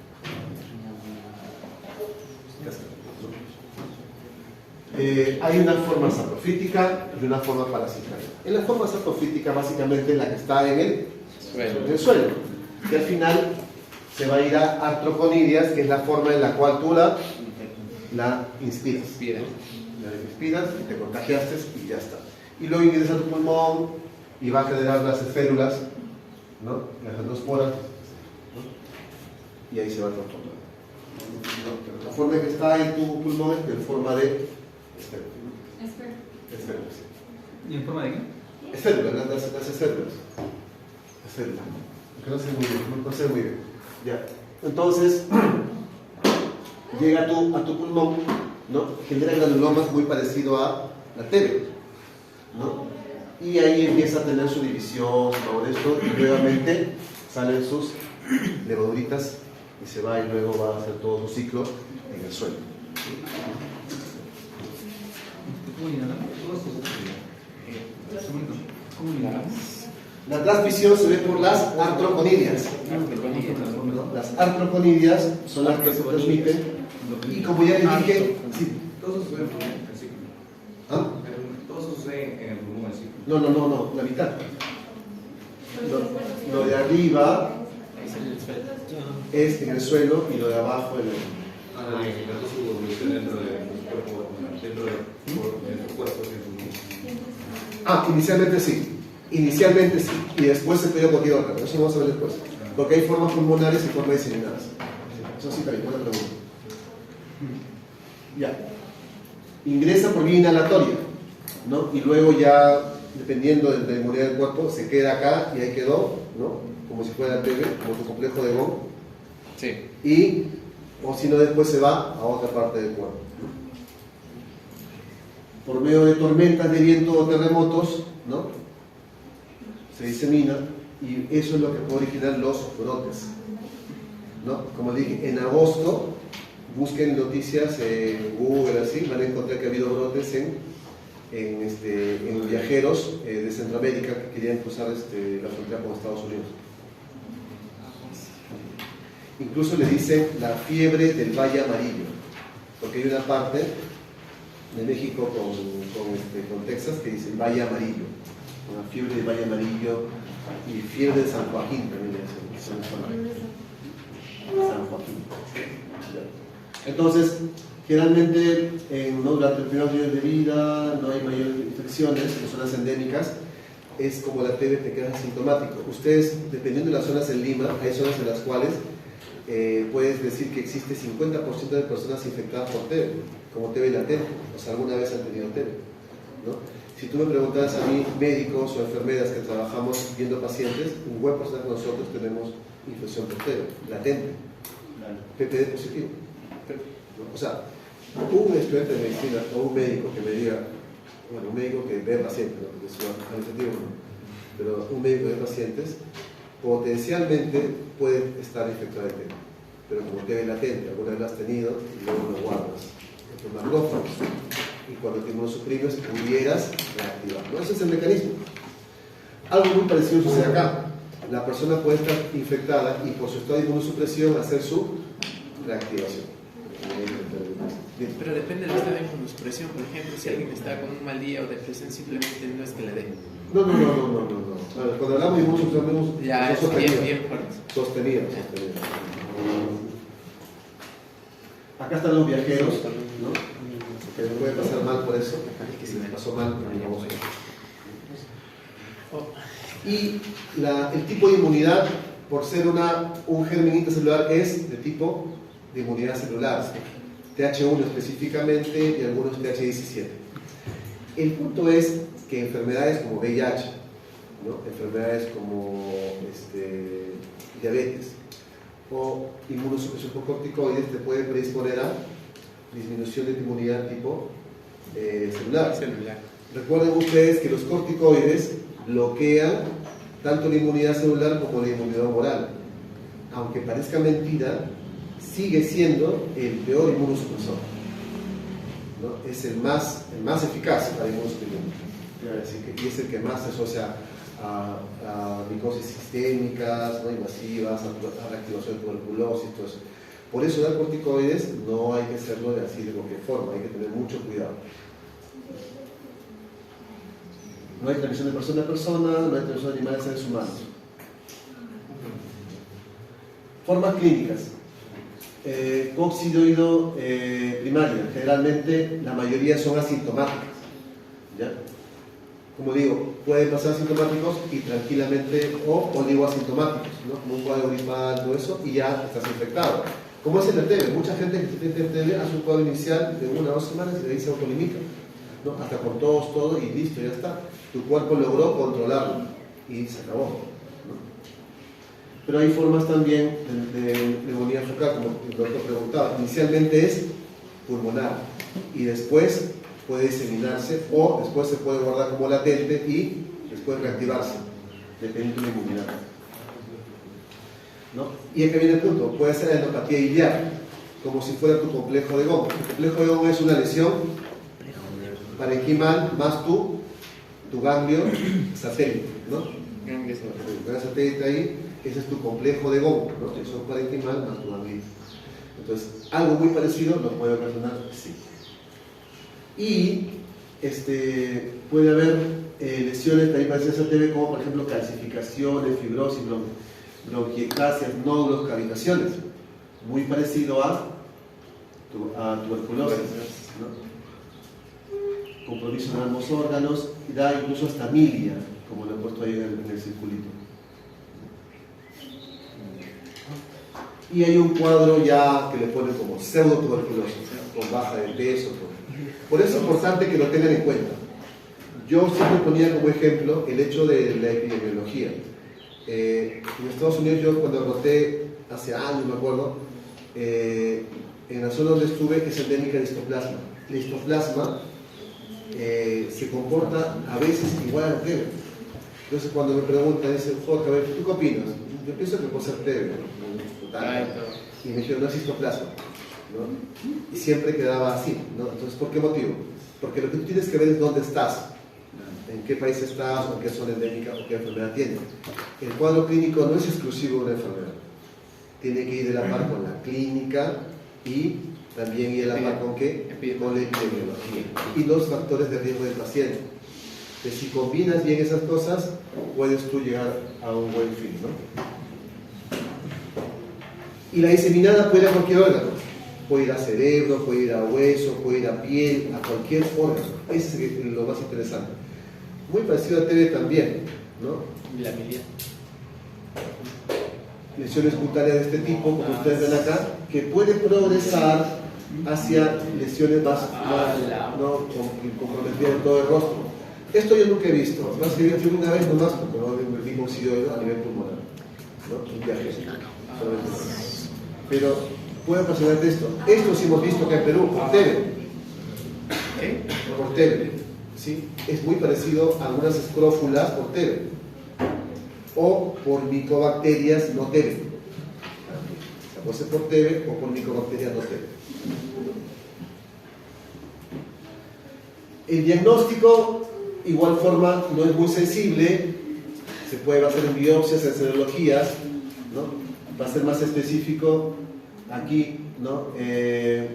Hay una forma saprofítica y una forma parasitaria. En la forma saprofítica, básicamente, es la que está en el suelo, que al final se va a ir a artroconidias, que es la forma en la cual tú la inspiras. La inspiras y te contagiaste y ya está. Y luego ingresa a tu pulmón y va a generar las esférulas, ¿no? Las endosporas, ¿no? Y ahí se va a transformar. ¿No? La forma que está en tu pulmón es en forma de esférulas. ¿Y en forma de qué? Esférulas, las esférulas. Esférulas. Que no sé muy bien, no sé muy bien. Ya. Entonces, llega a tu pulmón, ¿no? Genera granulomas muy parecido a la tele, ¿no? Y ahí empieza a tener su división, todo esto, y nuevamente salen sus levaduritas y se va y luego va a hacer todo su ciclo en el suelo. La transmisión se ve por las artroconidias. Las artroconidias son las que se transmiten y como ya les dije, sí. Todo sucede en el ciclo. ¿Ah? Todo sucede en el pulmón del ciclo. No, la mitad. Lo de arriba es en el suelo y lo de abajo en el... Indicando su evolución dentro del cuerpo, dentro del cuerpo del pulmón. Inicialmente sí. Inicialmente sí. Y después se pide cualquier órgano. Eso vamos a ver después. Porque hay formas pulmonares y formas diseminadas. Eso sí, también, buena pregunta. Ya. Ingresa por vía inhalatoria, ¿no? Y luego ya dependiendo de la inmunidad del cuerpo, se queda acá y ahí quedó, ¿no? Como si fuera TB, como tu complejo de Gong. Sí. Y, o si no, después se va a otra parte del cuerpo, ¿no? Por medio de tormentas de viento o terremotos, ¿no? Se disemina y eso es lo que puede originar los brotes, ¿no? Como dije, en agosto, busquen noticias en Google, así, van a encontrar que ha habido brotes en viajeros de Centroamérica que querían cruzar la frontera con Estados Unidos. Incluso le dicen la fiebre del Valle Amarillo, porque hay una parte de México con Texas que dice Valle Amarillo, la fiebre del Valle Amarillo y fiebre de San Joaquín también le dicen. San Joaquín. Entonces, generalmente durante los primeros años de vida no hay mayores infecciones en zonas endémicas, es como la TB te queda asintomático. Ustedes, dependiendo de las zonas en Lima, hay zonas en las cuales puedes decir que existe 50% de personas infectadas por TB, como TB latente, o sea, alguna vez han tenido TB, ¿no? Si tú me preguntas a mí, médicos o enfermeras que trabajamos viendo pacientes, un buen porcentaje de nosotros tenemos infección por TB, latente, PPD positivo. ¿No? O sea, un estudiante de medicina o un médico que me diga, bueno, un médico que ve pacientes, ¿no? Porque es administrativo, ¿no? Pero un médico de pacientes potencialmente puede estar infectado de TB, pero como TB latente, alguna vez lo has tenido y luego lo guardas en tus macrófagos y cuando te inmunosuprimes pudieras reactivarlo. Ese es el mecanismo. Algo muy parecido sucede acá. La persona puede estar infectada y por su estado de inmunosupresión hacer su reactivación. Pero depende del estado de inmunosupresión. Por ejemplo, si alguien está con un mal día o depresión, simplemente no es que le dé. No. Cuando hablamos de inmunosupresión, ya es bien fuerte. Sostenido. Acá están los viajeros, ¿no? Que les puede pasar mal por eso, que si les pasó mal, no. Y el tipo de inmunidad, por ser un germen intracelular, es de tipo de inmunidad celular, TH1 específicamente y algunos TH17. El punto es que enfermedades como VIH, ¿no? Enfermedades como diabetes o inmunosupresión por corticoides te pueden predisponer a disminución de tu inmunidad tipo celular. Recuerden ustedes que los corticoides bloquean tanto la inmunidad celular como la inmunidad humoral. Aunque parezca mentira, sigue siendo el peor inmunosupresor, ¿no? Es el más eficaz para inmunosupresión, y es el que más se asocia a micosis sistémicas, ¿no? Invasivas, a reactivación de tuberculosis, todo eso. Por eso dar corticoides no hay que hacerlo de cualquier forma, hay que tener mucho cuidado. No hay transmisión de persona a persona, no hay transmisión de animales a seres humanos. Formas clínicas. Coccidioido primaria, generalmente la mayoría son asintomáticas, ¿ya? Como digo, pueden pasar asintomáticos y tranquilamente, o oligoasintomáticos, ¿no? Como un cuadro gripal, todo eso, y ya estás infectado. Como es en la TB, mucha gente que tiene TB hace un cuadro inicial de 1 o 2 semanas y de ahí se autolimita, ¿no? Hasta con tos, todo, y listo, ya está. Tu cuerpo logró controlarlo y se acabó, ¿no? Pero hay formas también de neumonía focal, como el doctor preguntaba. Inicialmente es pulmonar y después puede diseminarse o después se puede guardar como latente y después reactivarse, dependiendo de la inmunidad, ¿no? Y aquí viene el punto, puede ser endopatía iliar, como si fuera tu complejo de Gong. El complejo de Gong es una lesión parenquimal más tu ganglio satélite, ¿no? El satélite ahí, ese es tu complejo de Gong, ¿no? Lesión parenquimal más tu ganglio. Entonces, algo muy parecido lo puede ocasionar, sí. Y puede haber lesiones también parecidas a TB, como por ejemplo calcificaciones, fibrosis, bronquiectasias, nódulos, cavitaciones, muy parecido a tuberculosis, ¿no? Compromiso en ambos órganos, y da incluso hasta milia, como lo he puesto ahí en el circulito. Y hay un cuadro ya que le ponen como pseudotuberculosis, con baja de peso. Por eso es importante que lo tengan en cuenta. Yo siempre ponía como ejemplo el hecho de la epidemiología. En Estados Unidos, yo cuando roté hace años, me acuerdo, en la zona donde estuve es endémica de histoplasma. El histoplasma se comporta a veces igual al TB. Entonces cuando me preguntan, dice, Jorge, a ver, ¿tú qué opinas? Yo pienso que puede ser TB, ¿no? Total. Y me dijeron, no es histoplasma, ¿no? Y siempre quedaba así, ¿no? Entonces, ¿por qué motivo? Porque lo que tú tienes que ver es dónde estás, en qué país estás, o qué zona endémica, o qué enfermedad tienes. El cuadro clínico no es exclusivo de una enfermedad. Tiene que ir de la par con la clínica y también ir de la par con qué? Con la epidemiología y los factores de riesgo del paciente. Que si combinas bien esas cosas, puedes tú llegar a un buen fin, ¿no? Y la diseminada puede ir a cualquier órgano. Puede ir a cerebro, puede ir a hueso, puede ir a piel, a cualquier órgano. Ese es lo más interesante. Muy parecido a TB también, ¿no? La milia. Lesiones cutáneas de este tipo, como ustedes ven acá, que pueden progresar hacia lesiones más ¿no? comprometidas en todo el rostro. Esto yo nunca he visto, más que vi una vez nomás, porque no vi un oxidio a nivel pulmonar, ¿no? Un viaje, pero puede ocasionar esto. Esto sí hemos visto que en Perú, por TB. Por TB, ¿sí? Es muy parecido a algunas escrófulas por TB. O por micobacterias no TB. Puede ser por TB o por micobacterias no TB. El diagnóstico, igual forma, no es muy sensible. Se puede basar en biopsias, en serologías, ¿no? Va a ser más específico aquí, ¿no? El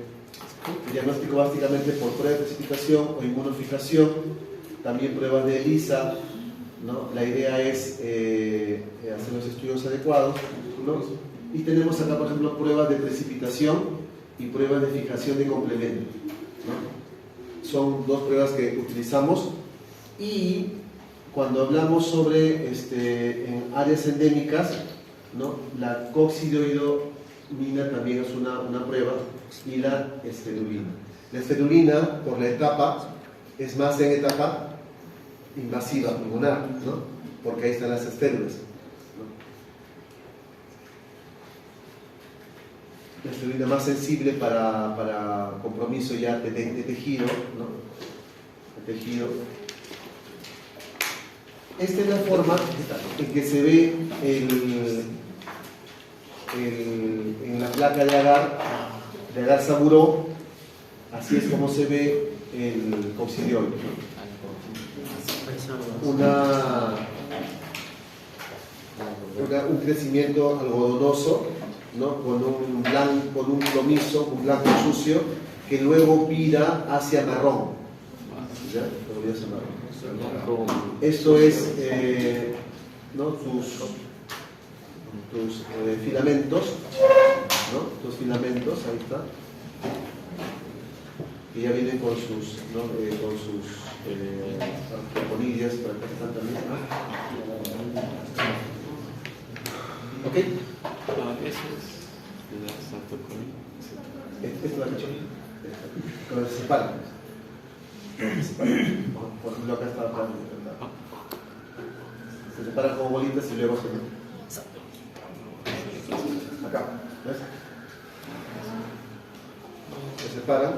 diagnóstico básicamente por prueba de precipitación o inmunofijación, también pruebas de ELISA, ¿no? La idea es hacer los estudios adecuados, ¿no? Y tenemos acá, por ejemplo, pruebas de precipitación y pruebas de fijación de complemento, ¿no? Son dos pruebas que utilizamos. Y cuando hablamos sobre en áreas endémicas, ¿no? La coccidioidomina también es una prueba, y la esfedulina. La esfedulina, por la etapa, es más en etapa invasiva pulmonar, ¿no? Porque ahí están las esférulas, ¿no? La esfedulina más sensible para compromiso ya de tejido, ¿no? De tejido. Esta es la forma en que se ve en la placa de agar Saburó. Así es como se ve el coccidioide. Un crecimiento algodonoso, ¿no? Con un plomizo, un blanco sucio, que luego vira hacia marrón. ¿Ya? Esto es ¿no? tus filamentos, ¿no? Tus filamentos, ahí está, que ya vienen con sus, ¿no? Con sus conillas, para que están también, ¿no? ¿Ok? Eso es la santoconina. Esto es la cachorra. Cuando se separan. Por ejemplo, acá está se separan como bolitas y luego se acá, ¿ves? Se separan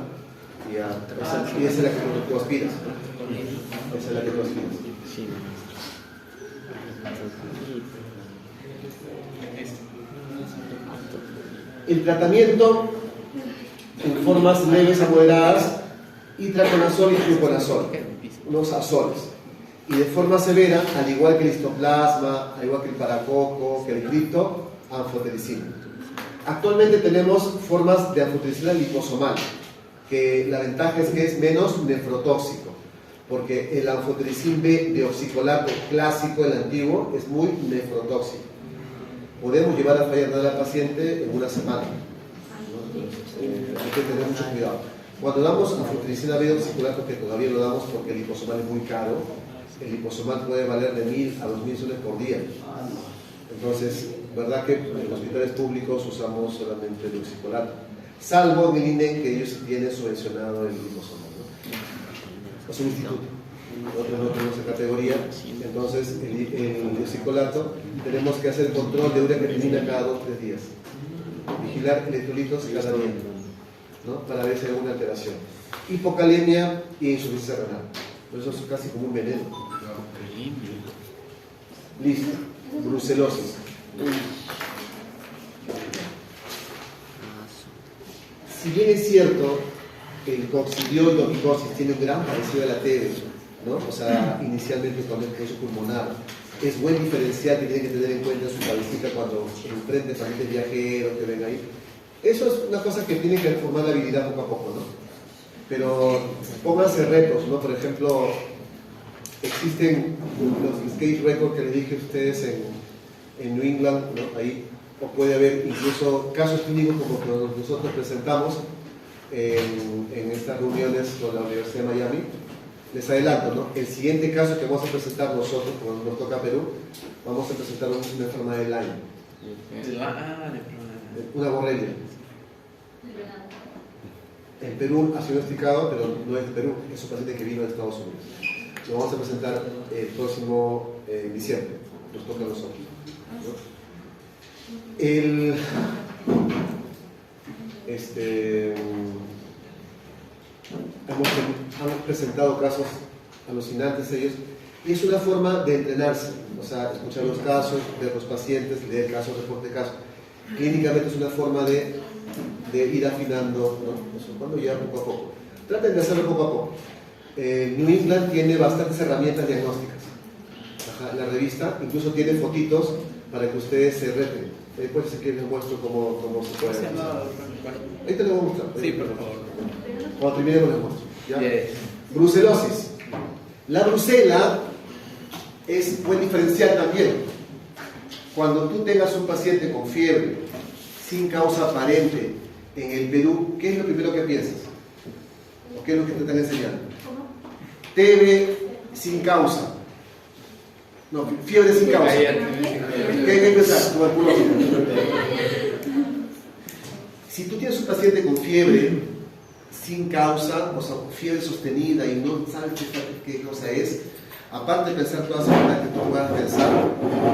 y esa es la que tú aspiras, ¿no? Esa es la que tú aspiras. El tratamiento en formas leves a moderadas, itraconazol y fluconazol, unos azoles. Y de forma severa, al igual que el histoplasma, al igual que el paracoco, que el cripto, anfotericina. Actualmente tenemos formas de anfotericina liposomal, que la ventaja es que es menos nefrotóxico, porque el anfotericin B de oxicolato clásico, el antiguo, es muy nefrotóxico. Podemos llevar a fallar al paciente en una semana. Hay que tener mucho cuidado. Cuando damos anfotericina B de oxicolato, que todavía lo damos porque el liposomal es muy caro, el liposomal puede valer de 1.000 a 2.000 soles por día. Entonces, verdad que en los hospitales públicos usamos solamente el oxicolato, salvo en el INEC, que ellos tienen subvencionado el liposomal, ¿no? Es un instituto. nosotros no tenemos esa categoría, entonces el hocicolato tenemos que hacer control de urea creatinina cada 2 o 3 días, vigilar electrolitos cada día, ¿no? Para ver si hay alguna alteración. Hipocalemia y insuficiencia renal, por eso es casi como un veneno. Listo, brucelosis. Si bien es cierto que el coccidioidomicosis tiene un gran parecido a la TB, ¿no? O sea, inicialmente con el proceso pulmonar, es buen diferencial que tienen que tener en cuenta en su cabecita cuando enfrenten pacientes viajeros que ven ahí. Eso es una cosa que tiene que formar la habilidad poco a poco, ¿no? Pero pónganse retos, ¿no? Por ejemplo, existen los skate records que les dije a ustedes en New England, ¿no? Ahí, o puede haber incluso casos clínicos como que nosotros presentamos en estas reuniones con la Universidad de Miami. Les adelanto, ¿no? El siguiente caso que vamos a presentar nosotros, cuando nos toca Perú, vamos a presentar una enfermedad de Lyme. Una borrelia. En Perú ha sido diagnosticado, pero no es de Perú, es un paciente que vino de Estados Unidos. Lo vamos a presentar el próximo diciembre, nos toca a nosotros, ¿no? Hemos presentado casos alucinantes ellos, y es una forma de entrenarse, o sea, escuchar los casos, ver los pacientes, leer casos, reporte de casos. Clínicamente es una forma de ir afinando, ¿no? Eso, cuando ya poco a poco. Traten de hacerlo poco a poco. New England tiene bastantes herramientas diagnósticas. Ajá, la revista incluso tiene fotitos para que ustedes se reten. Después, si quieren, les muestro cómo se puede hacer. Ahí te lo voy a mostrar. Sí, por favor. Cuando terminemos les muestro. ¿Ya? Yes. Brucelosis. La brucela es buen diferencial también. Cuando tú tengas un paciente con fiebre, sin causa aparente, en el Perú, ¿qué es lo primero que piensas? ¿O qué es lo que te están enseñando? TB sin causa. No, fiebre sin causa. ¿Qué pensás? Tuberculosis. Si tú tienes un paciente con fiebre sin causa, o sea, fiebre sostenida y no sabes qué cosa es, aparte de pensar todas las cosas que tú puedas pensar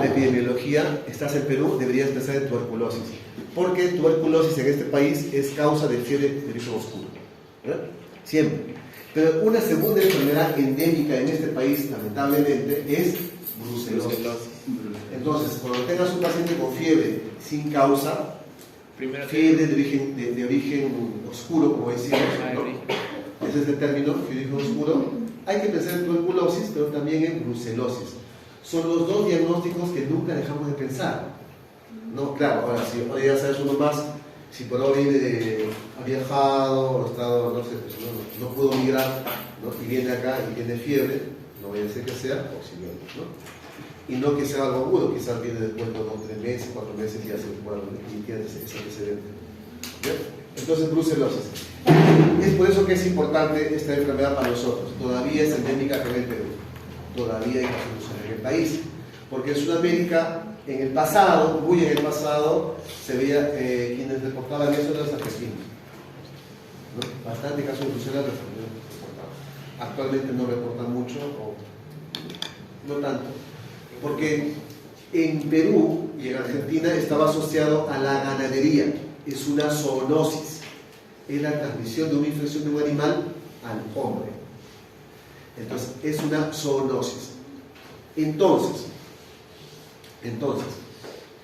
de epidemiología, estás en Perú, deberías pensar en tuberculosis. Porque tuberculosis en este país es causa de fiebre de origen oscuro. ¿Verdad? Siempre. Pero una segunda enfermedad endémica en este país, lamentablemente, es brucelosis. Entonces, cuando tengas un paciente con fiebre sin causa, fiebre de origen oscuro, como decimos, ¿no? Ese es el término, fiebre de origen oscuro, hay que pensar en tuberculosis, pero también en brucelosis. Son los dos diagnósticos que nunca dejamos de pensar. No, claro, ahora si ahora ya sabes uno más, si por ahora ha viajado, o ha estado, no sé, pues, no pudo migrar, ¿no? Y viene acá y tiene fiebre, no voy a decir que sea oxígeno, ¿no? Y no que sea algo agudo, quizás viene después de 2 o 3 meses, 4 meses y ya se puede emitir ese antecedente. ¿Bien? Entonces, brucelosis. Es por eso que es importante esta enfermedad para nosotros. Todavía es endémica acá en el Perú. Todavía hay casos en el país. Porque en Sudamérica, en el pasado, muy en el pasado, se veía quienes reportaban eso eran los argentinos, ¿no? Bastante casos de brucelosis reportaban. Actualmente no reportan mucho, o no tanto. Porque en Perú y en Argentina estaba asociado a la ganadería. Es una zoonosis. Es la transmisión de una infección de un animal al hombre. Entonces, es una zoonosis. Entonces,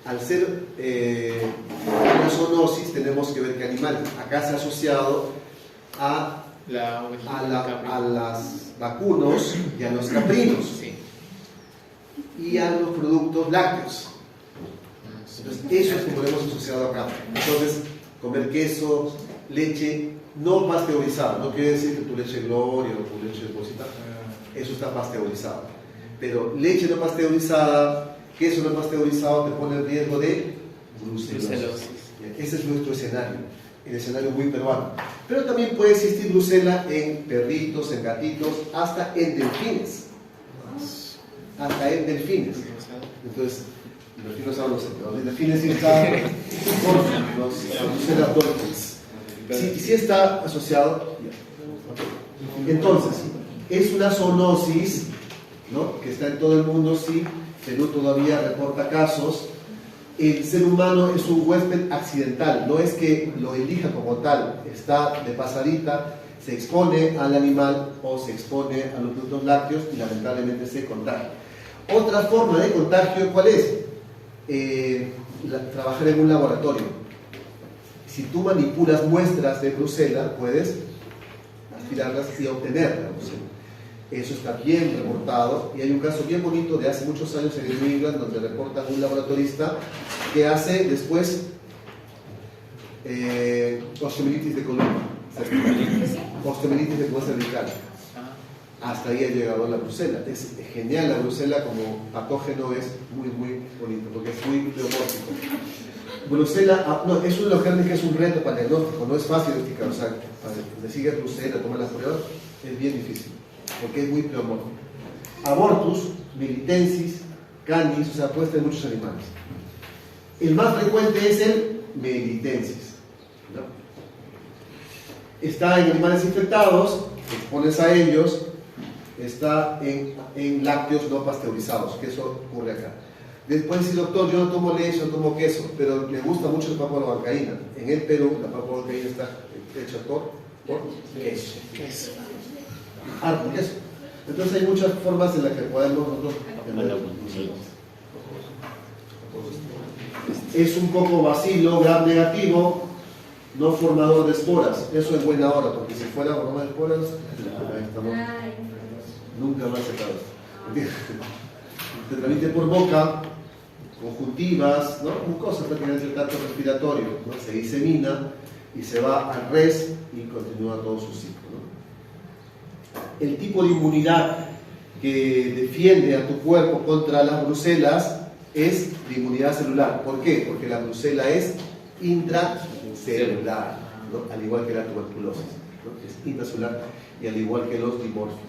al ser una zoonosis, tenemos que ver qué animal. Acá se ha asociado a los vacunos y a los caprinos. Sí. Y a los productos lácteos. Entonces, eso es como lo hemos asociado acá. Entonces, comer queso, leche no pasteurizada, no quiere decir que tu leche Gloria o tu leche bolsita, eso está pasteurizado. Pero leche no pasteurizada, queso no pasteurizado te pone en riesgo de brucelosis. Ese es nuestro escenario, el escenario muy peruano. Pero también puede existir brucela en perritos, en gatitos, hasta en delfines. Hasta en delfines. Entonces, los dinosaurios, los delfines sí están los brucela dolphins. Sí está asociado. Entonces, Es una zoonosis, ¿no?, que está en todo el mundo, sí. Perú todavía reporta casos. El ser humano es un huésped accidental, no es que lo elija como tal, está de pasadita, se expone al animal o se expone a los productos lácteos y lamentablemente se contagia. Otra forma de contagio, ¿cuál es? Trabajar en un laboratorio. Si tú manipulas muestras de brucela, puedes aspirarlas y obtener la brucela. Eso está bien reportado, y hay un caso bien bonito de hace muchos años en New England donde reportan un laboratorista que hace después osteomielitis de columna, osteomielitis de columna cervical. Hasta ahí ha llegado la brucela. Es genial la brucela como patógeno, es muy bonito porque es muy biomórfico. Brucela, no, es uno de los gérmenes que es un reto para el diagnóstico, no es fácil identificar, o sea, para decir que es brucela, tomar las pruebas, es bien difícil porque es muy pleomórfico. Abortus, melitensis, canis, o sea, puede estar en muchos animales. El más frecuente es el melitensis, ¿no? Está en animales infectados, te expones a ellos, está en lácteos no pasteurizados, que eso ocurre acá. Después dice, doctor, yo no tomo leche, no tomo queso, pero me gusta mucho la paparobancaína. En el Perú, la paparobancaína está hecha por queso. Por queso. Entonces hay muchas formas en las que podemos nosotros entender. Es un poco bacilo, gram negativo, no formador de esporas. Eso es buena hora, porque si fuera formador de esporas, estamos nunca más secados. Se transmite por boca, conjuntivas, ¿no?, cosas prácticamente el tracto respiratorio, ¿no?, se disemina y se va al res y continúa todo su ciclo, ¿no? El tipo de inmunidad que defiende a tu cuerpo contra las brucelas es la inmunidad celular. ¿Por qué? Porque la brucela es intracelular, ¿no?, al igual que la tuberculosis, ¿no?, es intracelular, y al igual que los dimórficos.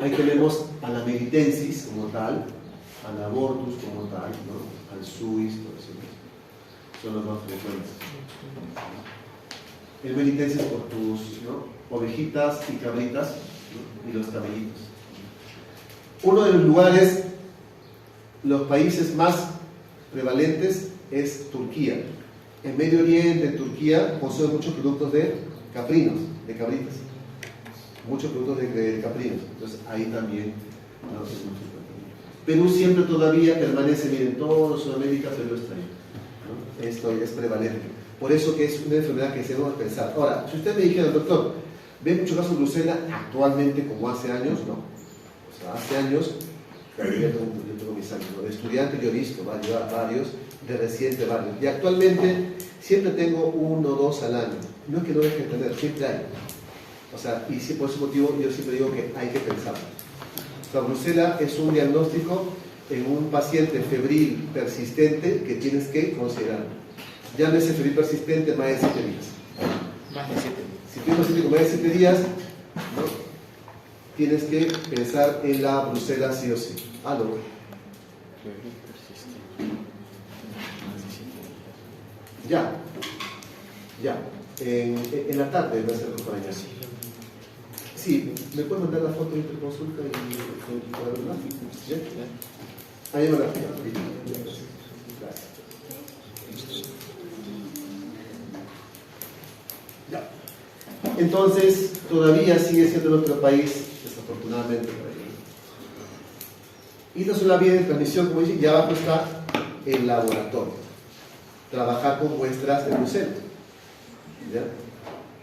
Ahí tenemos a la melitensis como tal, al abortus como tal, ¿no?, al suis, todo eso, ¿no?, son los más frecuentes. El melitensis por tus, ¿no?, ovejitas y cabritas, ¿no?, y los camellitos. Uno de los lugares, los países más prevalentes es Turquía. En Medio Oriente, en Turquía, consumen muchos productos de caprinos, de cabritas. Muchos productos de caprinos, entonces ahí también no es mucho. Perú siempre todavía permanece, miren, todo Sudamérica, Perú está ahí, ¿no? Esto es prevalente, por eso que es una enfermedad que debemos pensar. Ahora, si usted me dijera, doctor, ¿ve muchos casos de brucela actualmente como hace años? No, o sea, hace años, yo tengo mis años, ¿no?, de estudiante yo he visto varios, de reciente varios, y actualmente siempre tengo 1 o 2 al año. No es que no deje de tener, siempre hay. O sea, y sí, por ese motivo yo siempre digo que hay que pensar. La brucela es un diagnóstico en un paciente febril persistente que tienes que considerar. Llámese febril persistente más de 7 días. Más de 7 días. Si tienes un paciente con más de 7 días, ¿no?, tienes que pensar en la brucela sí o sí. Aló. Febril persistente. Más de 7 días. Ya. En la tarde va a ser para allá. Sí, ¿me puedes mandar la foto de interconsulta y para verla? ¿Sí? Ahí me la pido. Gracias. Ya. Entonces, todavía sigue siendo nuestro país, desafortunadamente. Y no solo la vía de transmisión, como dije, ya abajo está el laboratorio. Trabajar con muestras de brucela. ¿Ya?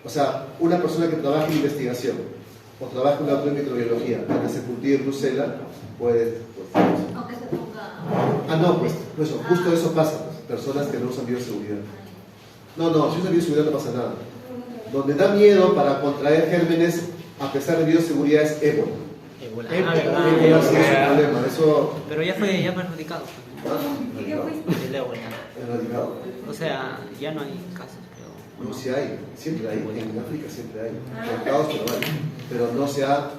O sea, una persona que trabaja en investigación o trabaja en la microbiología, donde se cultive brucela, puede... Aunque se ponga... no, pues eso, justo eso pasa, pues, personas que no usan bioseguridad. No, si usan bioseguridad no pasa nada. Donde da miedo para contraer gérmenes, a pesar de bioseguridad, es ébola. Ébola, Ébola sí es un problema, eso... Pero ya fue erradicado. El ébola. Erradicado. O sea, ya no hay casos, creo. No, sí hay, siempre hay, en África siempre hay, mercados pero hay, pero no se ha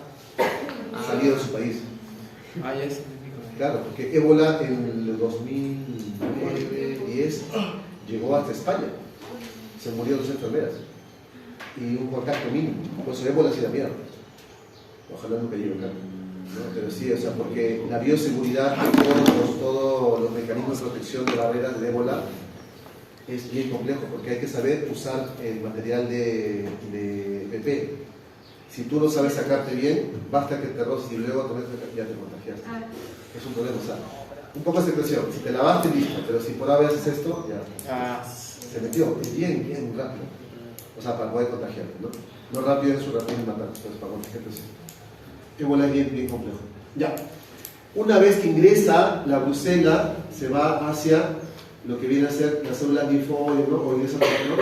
salido de su país. Ah, ya es. Claro, porque ébola en el 2009, 10 llegó hasta España, se murieron 2 enfermeras. y un contacto mínimo. Por eso ébola sí da miedo. Ojalá nunca llegue acá, ¿no? Pero sí, o sea, porque la bioseguridad de todos los mecanismos de protección de barreras de ébola es bien complejo, porque hay que saber usar el material de PP. Si tú no sabes sacarte bien, basta que te roces y luego ya te contagiaste. Es un problema, o sea, un poco de expresión. Si te lavaste, listo, pero si por haber haces esto, ya se metió. Es bien rápido. O sea, para poder contagiarte, ¿no? No rápido en su rápido y matar, pues para contagiarte sí. Ébola es bien complejo. Ya. Una vez que ingresa la brucela, se va hacia lo que viene a ser la célula linfoide, ¿no? O ingresa por el, ¿no?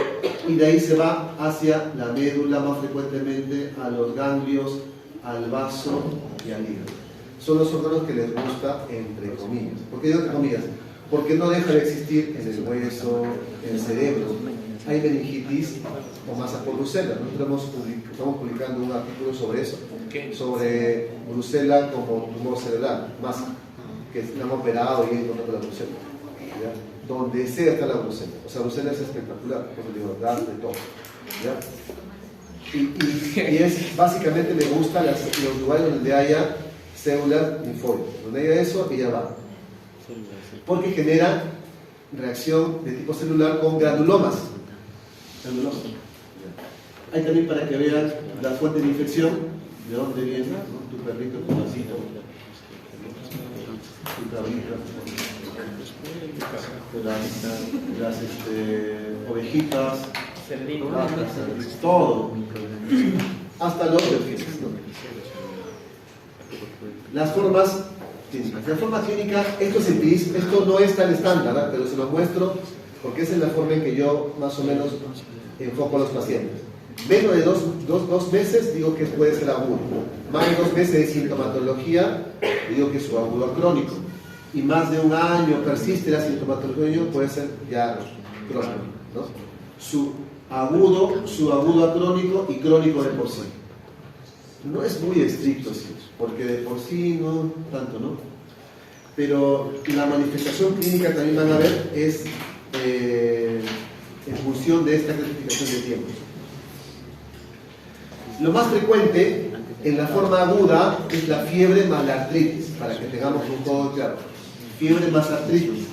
Y de ahí se va hacia la médula, más frecuentemente a los ganglios, al vaso y al hígado. Son los órganos que les gusta, entre comillas. ¿Por qué digo entre comillas? Porque no deja de existir en el hueso, en el cerebro. Hay meningitis o masa por brucela. Nosotros estamos publicando un artículo sobre eso, sobre brucela como tumor cerebral, masa, que se han operado y encontrado la brucela. ¿Ya? Donde sea está la brucela. O sea, brucela es espectacular, por digo, da de todo. ¿Ya? Y es, básicamente le gusta los lugares donde haya células linfoides. Donde haya eso, ella va. Porque genera reacción de tipo celular con granulomas. Hay también para que vean la fuente de infección, de dónde viene, ¿no? Tu perrito, tu vasito, tu cabrita, las ovejitas, vacas, todo, hasta los delfines, ¿no? Las formas clínicas. La forma clínica, esto no es tan estándar, ¿verdad? Pero se lo muestro porque esa es la forma en que yo más o menos enfoco a los pacientes. Menos de dos meses digo que puede ser agudo. Más de 2 meses de sintomatología digo que es su agudo crónico. Y más de un año persiste la sintomatología, puede ser ya crónico, ¿no? Su agudo a crónico y crónico de por sí. No es muy estricto, sí, porque de por sí no tanto, ¿no? Pero la manifestación clínica también van a ver es en función de esta clasificación de tiempos. Lo más frecuente en la forma aguda es la fiebre más la artritis, para que tengamos un poco claro. Fiebre más artritis,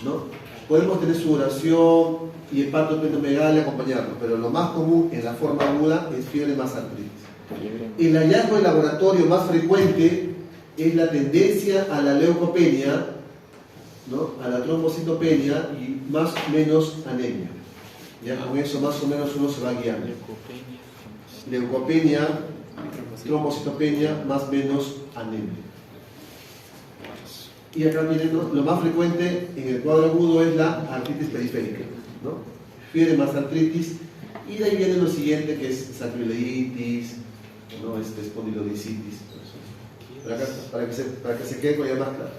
¿no? Podemos tener sudoración y hepatosplenomegalia acompañarlo, pero lo más común en la forma aguda es fiebre más artritis. El hallazgo de laboratorio más frecuente es la tendencia a la leucopenia, ¿no? A la trombocitopenia y más o menos anemia. Ya con eso más o menos uno se va guiando. Leucopenia, trombocitopenia, más o menos anemia. Y acá miren, ¿no? Lo más frecuente en el cuadro agudo es la artritis periférica, ¿no? Fiebre más artritis, y de ahí viene lo siguiente que es sacroileitis, ¿no? Espondilodicitis. Para que se quede con ya más claro.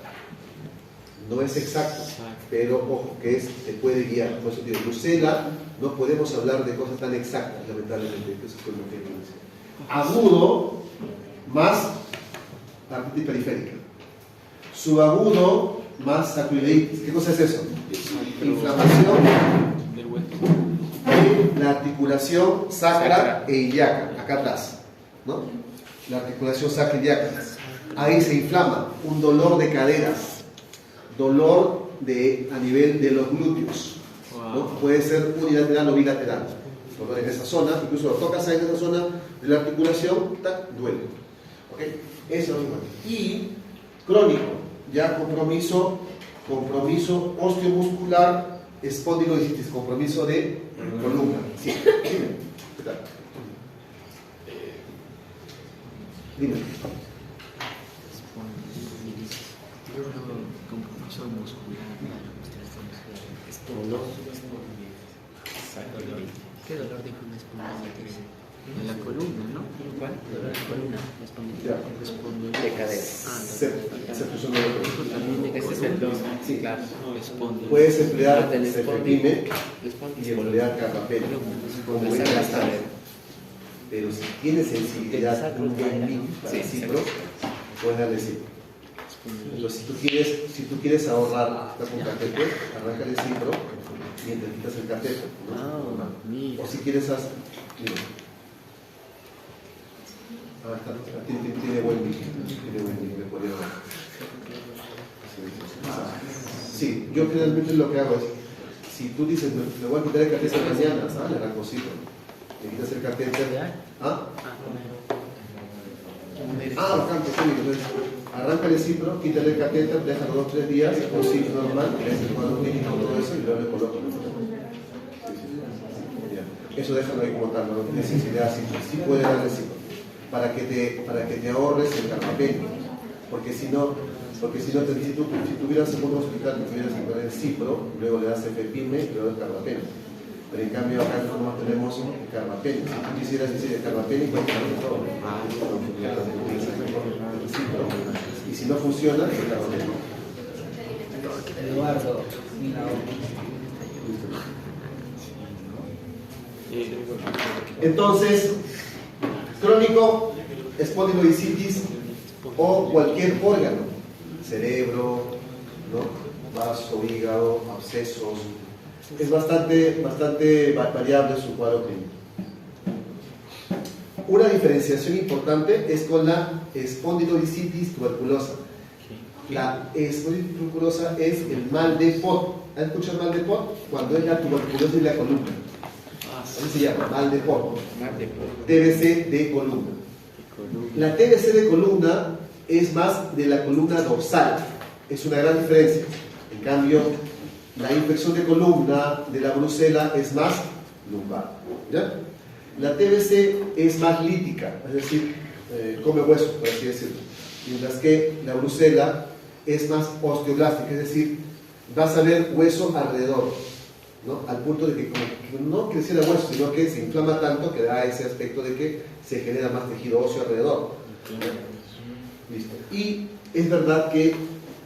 No es exacto, pero ojo, que se puede guiar. Por eso digo, brucela, no podemos hablar de cosas tan exactas, lamentablemente. Eso es lo que dice. Agudo más artritis periférica. Subagudo más sacroileitis. ¿Qué cosa es eso? Inflamación de la articulación sacra e ilíaca, acá atrás, ¿no? La articulación sacra e ilíaca. Ahí se inflama, un dolor de caderas, dolor a nivel de los glúteos, ¿no? Puede ser unilateral o bilateral. Dolor en esa zona, incluso lo tocas ahí en esa zona de la articulación, duele. ¿Okay? Eso mismo. Y crónico, ya compromiso osteomuscular, espondilodicitis, compromiso de columna. Sí, dime. ¿Qué tal? Dime. Compromiso muscular. ¿Qué dolor de espondilitis? En la columna, ¿no? ¿Cuál? Dolor de columna. Espondilitis. De cadera. Se puso un dolor. Este es el dos. Sí, claro. Puedes emplear Del cefepime y emplear carrapel como esta. Pero si tienes sensibilidad, un buen mix para cipro, puedes darle cipro. Pero si tú quieres ahorrar, estás con catéter, arranca el cipro mientras quitas el catéter, ¿no? O si quieres Mira. Ah, está. Tiene buen link. Le ponía abajo. Sí, yo generalmente lo que hago es, si tú dices, me voy a quitar el catéter mañana, ¿sabes? El arcocito. Le quitas el catéter. ¿Ah? Bacán, pues sí, entonces arranca el cipro, quítale el catéter, déjalo 2 o 3 días, con cipro normal, que es el cuadro clínico, todo eso, y luego le coloco. Eso déjalo ahí como tal, no necesidad, sí puede darle cipro, para que te ahorres el carbapenio, porque si tuvieras en un hospital que tuvieras que poner el cipro, luego le das efepime y luego el carbapenio. Pero en cambio acá no tenemos el carbapenio. Si tú quisieras decir el carbapenio, pues todo. Y si no funciona, es el carbapenio. Eduardo, entonces, crónico, espondilodicitis o cualquier órgano, cerebro, ¿no? Vaso, hígado, abscesos, es bastante variable su cuadro clínico. Una diferenciación importante es con la espondilodicitis tuberculosa. La espondilodicitis tuberculosa es el mal de Pot. ¿Has escuchado el mal de Pot? Cuando es la tuberculosis de la columna. Así se llama, mal de Pot. TBC de columna. La TBC de columna es más de la columna dorsal. Es una gran diferencia. En cambio, la infección de columna de la brucela es más lumbar. ¿Ya? La TBC es más lítica, es decir, come hueso, por así decirlo. Mientras que la brucela es más osteoblástica, es decir, vas a ver hueso alrededor, ¿no? Al punto de que como que no creciera hueso, sino que se inflama tanto que da ese aspecto de que se genera más tejido óseo alrededor. Listo. Y es verdad que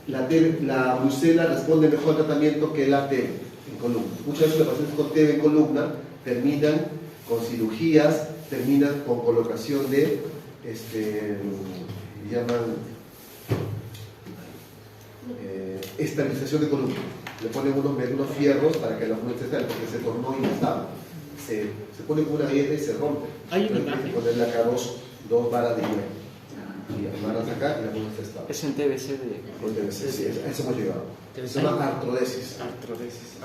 la brucela responde mejor al tratamiento que la TB en columna. Muchas veces los pacientes con TB en columna terminan con cirugías, terminan con colocación de, llaman estabilización de columna. Le ponen unos fierros para que la columna esté estable, porque se tornó inestable. Se pone como una galleta y se rompe. Hay una Entonces, imagen. ponerle acá dos varas de hierro. Y amarras acá y la columna está estable. Es en TBC de... TBC, sí, a eso hemos llegado. Se llama artrodesis. Artrodesis.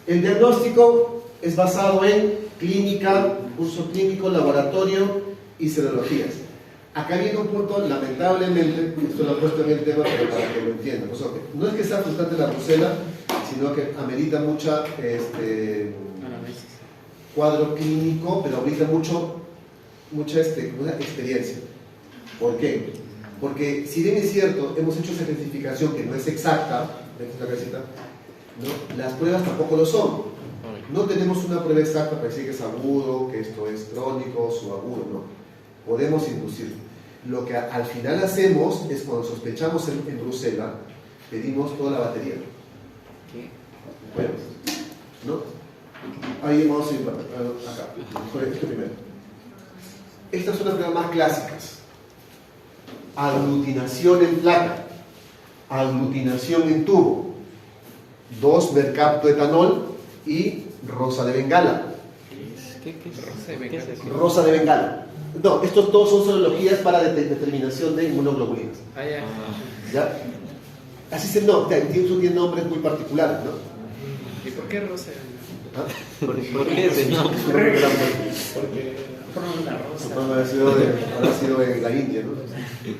El diagnóstico es basado en clínica, curso clínico, laboratorio y serologías. Acá viene un punto, lamentablemente, esto lo he puesto en el tema, pero para que lo entiendan. O sea, no es que sea frustrante la brucela, sino que amerita mucha cuadro clínico, pero amerita mucha experiencia. ¿Por qué? Porque si bien es cierto, hemos hecho esa clasificación que no es exacta, esta casita, ¿no? Las pruebas tampoco lo son. No tenemos una prueba exacta para decir que es agudo, que esto es crónico, subagudo, no. Podemos inducir. Lo que al final hacemos es cuando sospechamos en brucela, pedimos toda la batería. Bueno, ¿no? Ahí vamos a ir acá, con esto primero. Estas son las pruebas más clásicas. Aglutinación en placa, aglutinación en tubo, 2-mercaptoetanol y rosa de Bengala. ¿Qué es eso? Rosa de Bengala. No, estos todos son serologías para determinación de inmunoglobulinas. ¿Ya? Así se tiene nombres muy particulares, ¿no? ¿Y por qué rosa? ¿Por qué ese nombre? Porque fueron una rosa. Habrá sido en la India,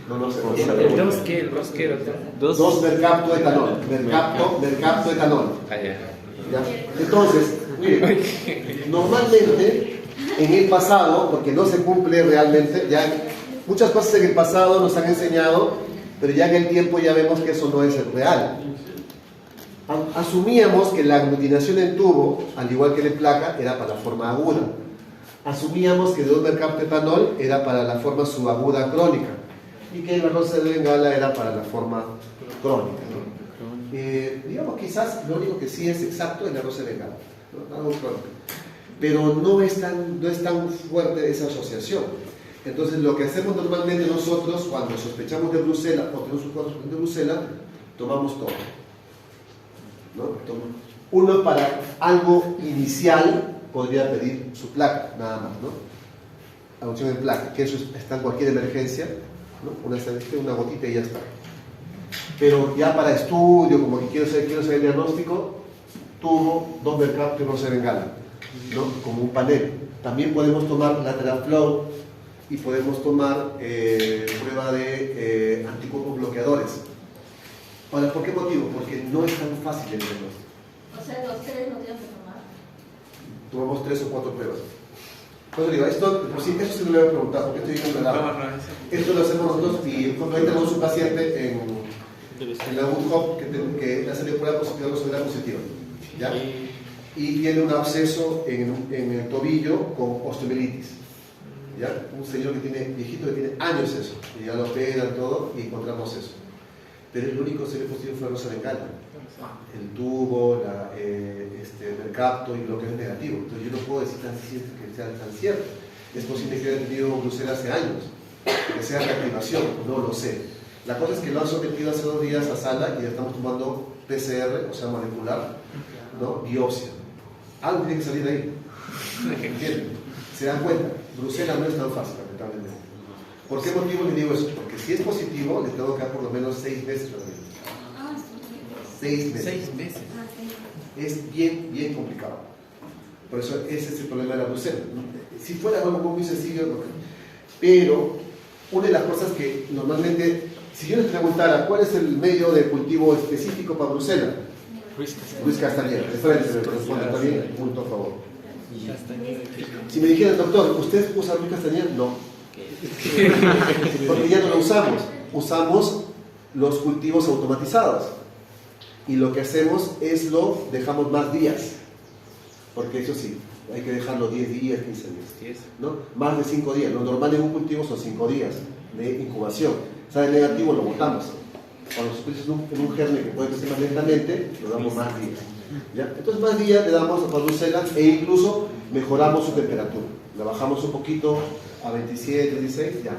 ¿no? No sé. ¿El dos qué? ¿El rosquero? 2-mercaptoetanol. Mercaptoetanol. ¿Ya? Entonces, miren, normalmente en el pasado, porque no se cumple realmente, ya muchas cosas en el pasado nos han enseñado, pero ya en el tiempo ya vemos que eso no es real. Asumíamos que la aglutinación en tubo, al igual que en placa, era para la forma aguda. Asumíamos que 2-mercaptoetanol era para la forma subaguda crónica y que la rosa de Bengala era para la forma crónica, ¿no? Digamos, quizás lo único que sí es exacto es la rosa de Bengala, ¿no? Algo crónico. Pero no es tan fuerte esa asociación. Entonces, lo que hacemos normalmente nosotros cuando sospechamos de brucela o tenemos un cuadro de brucela, tomamos todo, ¿no? Uno para algo inicial podría pedir su placa, nada más, ¿no? La unción en placa, que eso está en cualquier emergencia, ¿no? Una estadística, una gotita y ya está. Pero ya para estudio, como que quiero hacer el diagnóstico, tubo, 2 mercapto y 1 bengala, ¿no? Como un panel. También podemos tomar lateral flow y podemos tomar prueba de anticuerpos bloqueadores. Ahora, ¿por qué motivo? Porque no es tan fácil el diagnóstico. O sea, los 3 no tienen que tomar. Tomamos 3 o 4 pruebas. Entonces digo, esto, por si, eso sí me lo voy a preguntar, porque estoy diciendo la esto lo hacemos nosotros y cuando ahí tenemos un paciente en la UNHOP que le ha salido prueba positiva o severa positiva, ¿ya? Y tiene un absceso en el tobillo con osteomielitis, ¿ya? Un señor que tiene, viejito que tiene años eso, y ya lo operan todo y encontramos eso. Pero el único serio positivo fue la rosa bengala. El tubo, el mercapto y lo que es negativo. Entonces yo no puedo decir que sea tan cierto. Es posible que haya tenido Brucela hace años, que sea reactivación, no lo sé. La cosa es que lo han sometido hace 2 días a sala y ya estamos tomando PCR, o sea, molecular, ¿no? Biopsia. Algo tiene que salir de ahí. ¿Entienden? Se dan cuenta, Brucela no es tan fácil, lamentablemente. ¿Por qué motivo les digo eso? Porque si es positivo, les tengo que dar por lo menos 6 meses todavía. 6 meses. 6 meses. Es bien, bien complicado. Por eso ese es el problema de la Brucela. Si fuera algo muy sencillo, no. Pero una de las cosas que normalmente, si yo les preguntara cuál es el medio de cultivo específico para Brucela, Luis Castañeda, de frente me responde también, punto a favor. Si me dijeran, doctor, ¿usted usa Luis Castañeda? No. Porque ya no lo usamos. Usamos los cultivos automatizados. Y lo que hacemos es lo dejamos más días. Porque eso sí, hay que dejarlo 10 días, 15 días. ¿No? Más de 5 días. Lo normal en un cultivo son 5 días de incubación. Sale negativo, lo botamos. Cuando se utiliza en un germen que puede crecer más lentamente, lo damos más días. ¿Ya? Entonces más días le damos a Brucela e incluso mejoramos su temperatura. La bajamos un poquito a 27, 16, ya.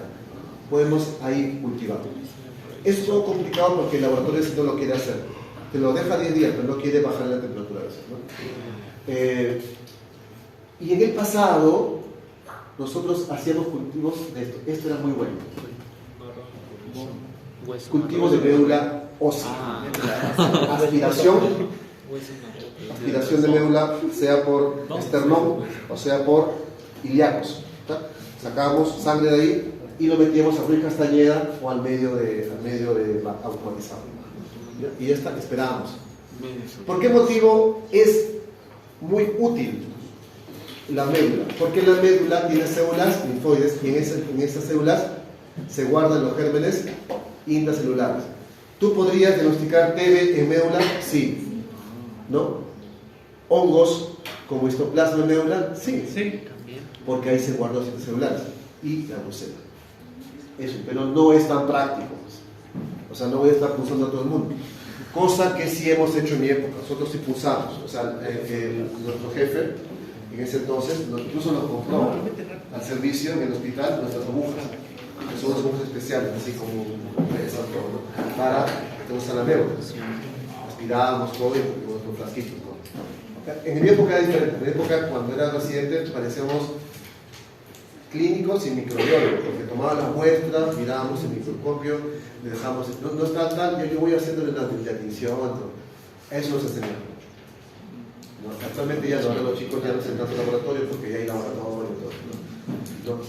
Podemos ahí cultivar. Es todo complicado porque el laboratorio no lo quiere hacer. Te lo deja 10 días, pero no quiere bajar la temperatura. ¿No? Y en el pasado, nosotros hacíamos cultivos de esto. Esto era muy bueno. Cultivos de médula ósea. Aspiración de médula, sea por esternón o sea por ilíacos. Sacábamos sangre de ahí y lo metíamos a Ruiz Castañeda o al medio de automatizado. Y esta esperábamos. ¿Por qué motivo es muy útil la médula? Porque la médula tiene células linfoides y en esas células se guardan los gérmenes intracelulares. ¿Tú podrías diagnosticar TB en médula? Sí. ¿No? ¿Hongos como histoplasma en médula? Sí. Porque ahí se guardan los intracelulares y la Brucela. Eso, pero no es tan práctico. O sea, no voy a estar pulsando a todo el mundo. Cosa que sí hemos hecho en mi época. Nosotros sí pulsamos. O sea, nuestro jefe, en ese entonces, incluso nos compró al servicio en el hospital nuestras agujas, que son unas agujas especiales, así como pesas, todo, ¿no? Para que nos la médula. Aspirábamos todo y nuestros flasquitos, ¿no? En mi época era diferente. En mi época, cuando era residente, parecíamos clínicos y microbiólogos, porque tomaban las muestras, mirábamos el microscopio, le dejamos, no está tal, yo voy haciéndole la tinción, eso nos enseñaba. ¿No? Actualmente ya no, los chicos ya no se entran al laboratorio porque ya hay laboratorio y todo. ¿No?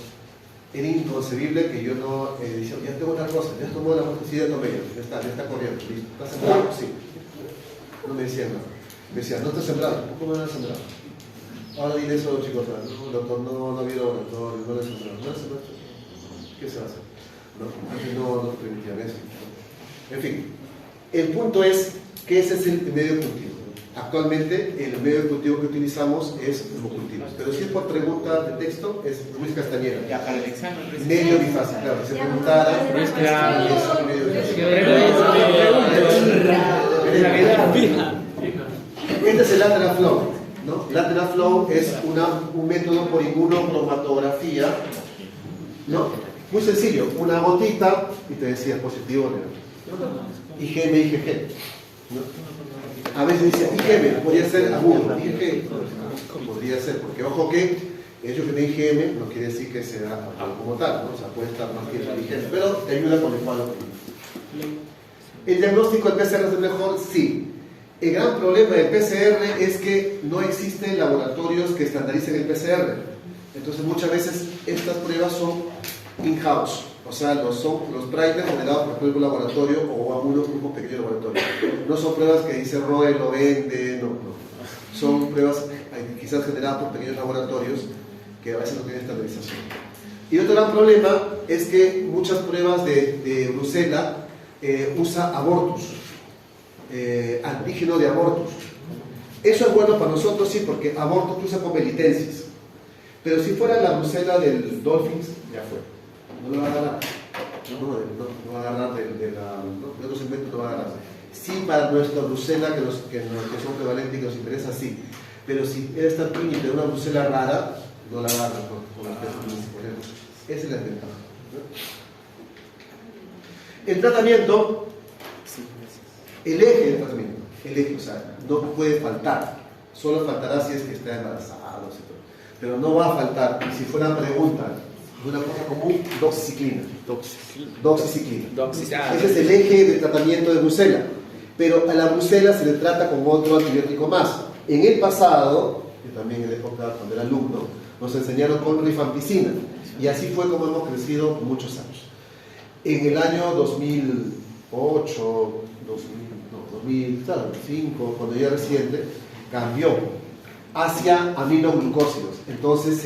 Era inconcebible que yo no decía, ya tengo una cosa, ya tomó la muestra, sí, ya tomé, ya está corriendo, ¿listo? ¿Está sembrado? Sí. No me decían nada. Me decían, no está sembrado, ¿cómo no está sembrado? Ahora dile eso a los chicos, no, doctor, no vieron laboratorio, no les sembraron, no les sembraron. ¿Qué se va a hacer? Antes no permitían eso. En fin, el punto es que ese es el medio de cultivo. Actualmente el medio de cultivo que utilizamos es cultivos. Pero si es por pregunta de texto, es Luis Castañeda. Ya para el examen. Medio bifácil, claro. Si se preguntara, Luis Castañeda. es medio bifácil. Este es el lateral flow, ¿no? Lateral flow es un método por inmunocromatografía, ¿no? Muy sencillo, una gotita y te decía positivo o negativo. IgM, IgG. ¿no? A veces dice IgM, podría ser agudo. Dije podría ser, porque ojo que el hecho que te IgM no quiere decir que sea como tal, ¿no? O sea, puede estar más tiempo el IgM, pero te ayuda con el cuadro clínico. ¿El diagnóstico del PCR es mejor? Sí. El gran problema del PCR es que no existen laboratorios que estandaricen el PCR. Entonces muchas veces estas pruebas son in-house, o sea, son los primers generados por el propio laboratorio o algunos grupos pequeños de laboratorio. No son pruebas que dice Roe lo vende, no. Son pruebas quizás generadas por pequeños laboratorios que a veces no tienen estandarización. Y otro gran problema es que muchas pruebas de Bruselas usa abortus, antígeno de abortus. Eso es bueno para nosotros, sí, porque abortus usa con melitensis. Pero si fuera la Bruselas del Dolphins, ya fue. No lo va a agarrar. No va a agarrar de otros segmentos, no va a agarrar. Sí, para nuestra Bruselas, que son prevalentes y que nos interesa, sí. Pero si esta túnica de una Bruselas rara, no la agarran con el peso municipal. Esa es la ventaja, ¿no? El tratamiento, el eje del tratamiento, o sea, no puede faltar. Solo faltará si es que está embarazado, etc. Pero no va a faltar. Si fuera pregunta de una cosa común, doxiciclina. Ese es el eje del tratamiento de Bruselas. Pero a la Bruselas se le trata con otro antibiótico más. En el pasado, que también en la época cuando era alumno, nos enseñaron con rifampicina. Y así fue como hemos crecido muchos años. En el año 2008, 2005, cuando ya era reciente, cambió hacia aminoglucósidos. Entonces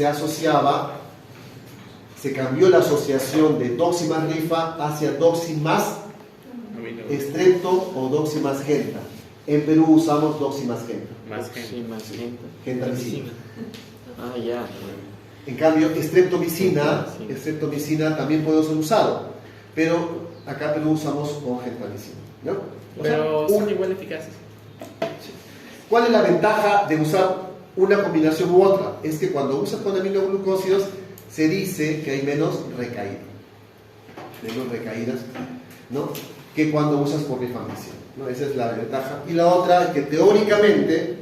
se cambió la asociación de doxi más rifa hacia doxi más estrepto o doxi más genta. En Perú usamos doxi más genta. Gentamicina. Ah, ya. En cambio, estreptomicina también puede ser usado, pero acá en Perú usamos con gentamicina, ¿no? Pero son igual eficaces. ¿Cuál es la ventaja de usar una combinación u otra? Es que cuando usas con aminoglucósidos se dice que hay menos recaídas, ¿no? Que cuando usas con rifampicina, ¿no? Esa es la ventaja. Y la otra es que teóricamente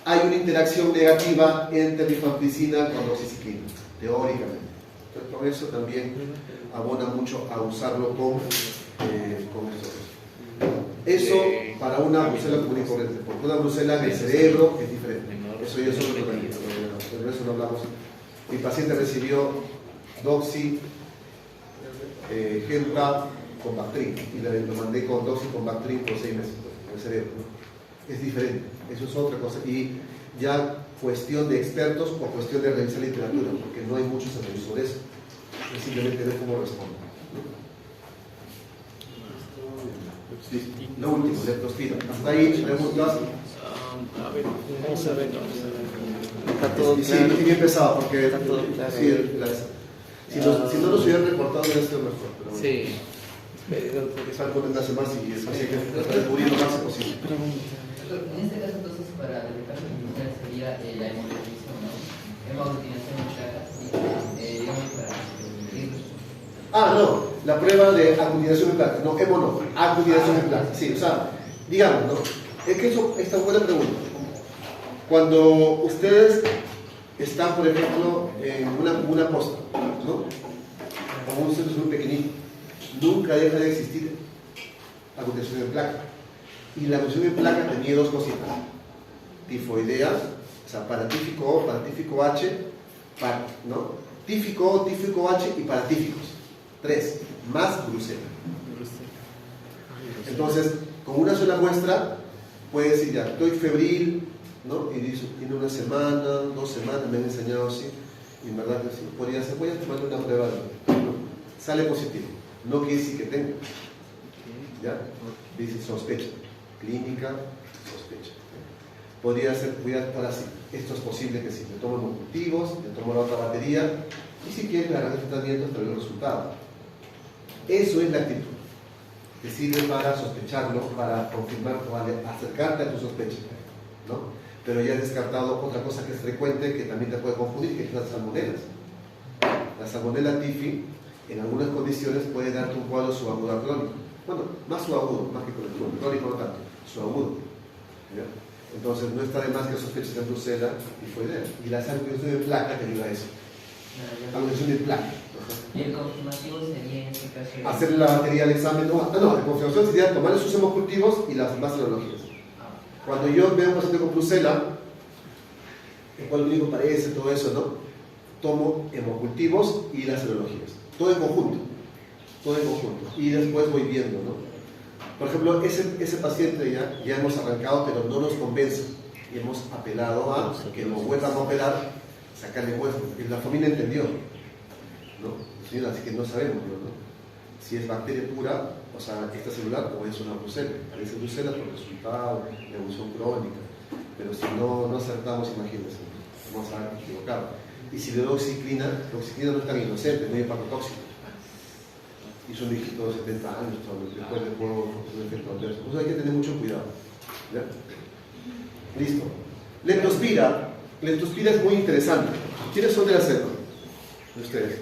hay una interacción negativa entre rifampicina con doxiciclina, teóricamente. Entonces, por eso también abona mucho a usarlo con esto. Eso para una Bruselas común y corriente, porque una Bruselas en el cerebro es diferente. Eso ya es otro tratamiento, pero eso no hablamos. Mi paciente recibió doxi, genta con Bactrim, y lo mandé con doxi con Bactrim por 6 meses en el cerebro, ¿no? Es diferente, eso es otra cosa. Y ya cuestión de expertos o cuestión de revisar literatura, porque no hay muchos estudios sobre eso. Es simplemente ver cómo responde. Lo último, leptospira. Hasta ahí, preguntas. A ver, vamos a ver. Está todo Sí, claro. bien empezado, porque Está todo claro. Si no los hubieran reportado, hubiera sido mejor. Pero bueno. Sí. Es algo que hace más y es así que tratar de cubrir lo más posible. En este caso, entonces, para detectar la inmunidad sería la hemoglutinación, ¿no? Hemoglutinación en placas, digamos, para No, la prueba de aglutinación en placa. No, hemo no, aglutinación en placa. Sí, o sea, digamos, ¿no? Es que esta es buena pregunta. Cuando ustedes están, por ejemplo, en una posta, ¿no? O un centro muy pequeñito, nunca deja de existir aglutinación en placa. Y la aglutinación en placa tenía dos cositas: tifoidea, o sea, paratífico O, paratífico H, ¿no? Tífico O, tífico H y paratíficos. 3, más Bruselas. Entonces, con una sola muestra, puede decir ya, estoy febril, ¿no? Y dice, tiene 1 semana, 2 semanas, me han enseñado así, y en verdad que sí, podría ser, voy a tomarle una prueba, ¿no? Sale positivo, no quiere decir que tenga, ¿ya? Dice sospecha, clínica, sospecha. Podría ser, voy a estar así, esto es posible que sí, me tomo los cultivos, me tomo la otra batería, y si quieres agarrar el tratamiento, hasta ver el resultado. Eso es la actitud. Te sirve para sospecharlo, para confirmar, para acercarte a tu sospecha, ¿no? Pero ya he descartado otra cosa que es frecuente, que también te puede confundir, que es las salmonelas. La salmonela tifi, en algunas condiciones, puede darte un cuadro subagudo crónico. bueno, más subagudo, más que crónico no tanto, subagudo. ¿Ya? Entonces no está de más que sospechas en Bruselas y fue idea. Y la aglutinación de placa te ayuda a eso. Aglutinación de placa. Y el confirmativo sería en este caso. Hacerle la batería al examen. No, la confirmación sería tomar esos hemocultivos y las demás serologías. Cuando yo veo un paciente con Bruselas, el cual lo único parece todo eso, ¿no? Tomo hemocultivos y las serologías. Todo en conjunto. Todo en conjunto. Y después voy viendo, ¿no? Por ejemplo, ese paciente ya hemos arrancado, pero no nos convence. Y hemos apelado a que lo vuelvan a operar, sacarle muestra. Y la familia entendió, ¿no? Señora, así que no sabemos, ¿no? Si es bacteria pura, o sea, extracelular, o es una brucela. Parece brucela por resultado de evolución crónica. Pero si no acertamos, imagínense, vamos a estar equivocados. Y si le doy oxiclina no es tan inocente, no es hepatotóxico. Y son dígitos de 70 años, después de juego de efecto adverso. Entonces hay que tener mucho cuidado. ¿Ya? Listo. Leptospira. Leptospira es muy interesante. ¿Quiénes son de la selva? Ustedes.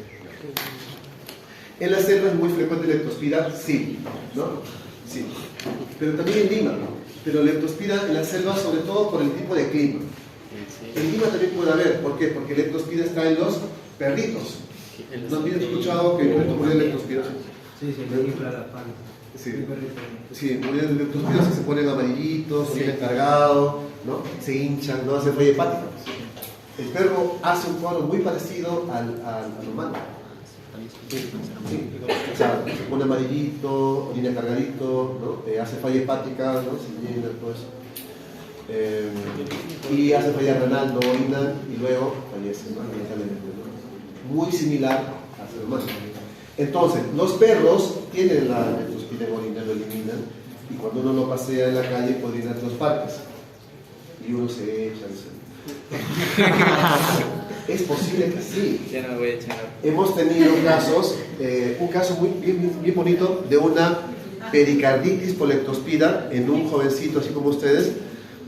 En la selva es muy frecuente leptospira, sí, ¿no? Sí. Pero también en Lima. Pero leptospira en la selva, sobre todo por el tipo de clima. En Lima también puede haber. ¿Por qué? Porque leptospira está en los perritos. ¿No han escuchado que el perrito muere de leptospira? Sí, le infla la panza. Sí, mueren de leptospira, se ponen amarillitos, se vienen cargados, ¿no? Se hinchan, ¿no? Hace falla hepática. El perro hace un cuadro muy parecido al humano. Sí. O sea, se pone amarillito, orina cargadito, ¿no? Hace falla hepática, ¿no? Se llena todo eso. Y hace falla renal, no orina y luego fallece, ¿no? Muy similar al ser humano. Entonces, los perros tienen la leptospira en orina, lo eliminan, y cuando uno lo pasea en la calle puede orinar en los parques. Y uno se echa, es posible que sí. Ya no me voy a echar. Hemos tenido casos, un caso muy bonito de una pericarditis por leptospira en un jovencito así como ustedes.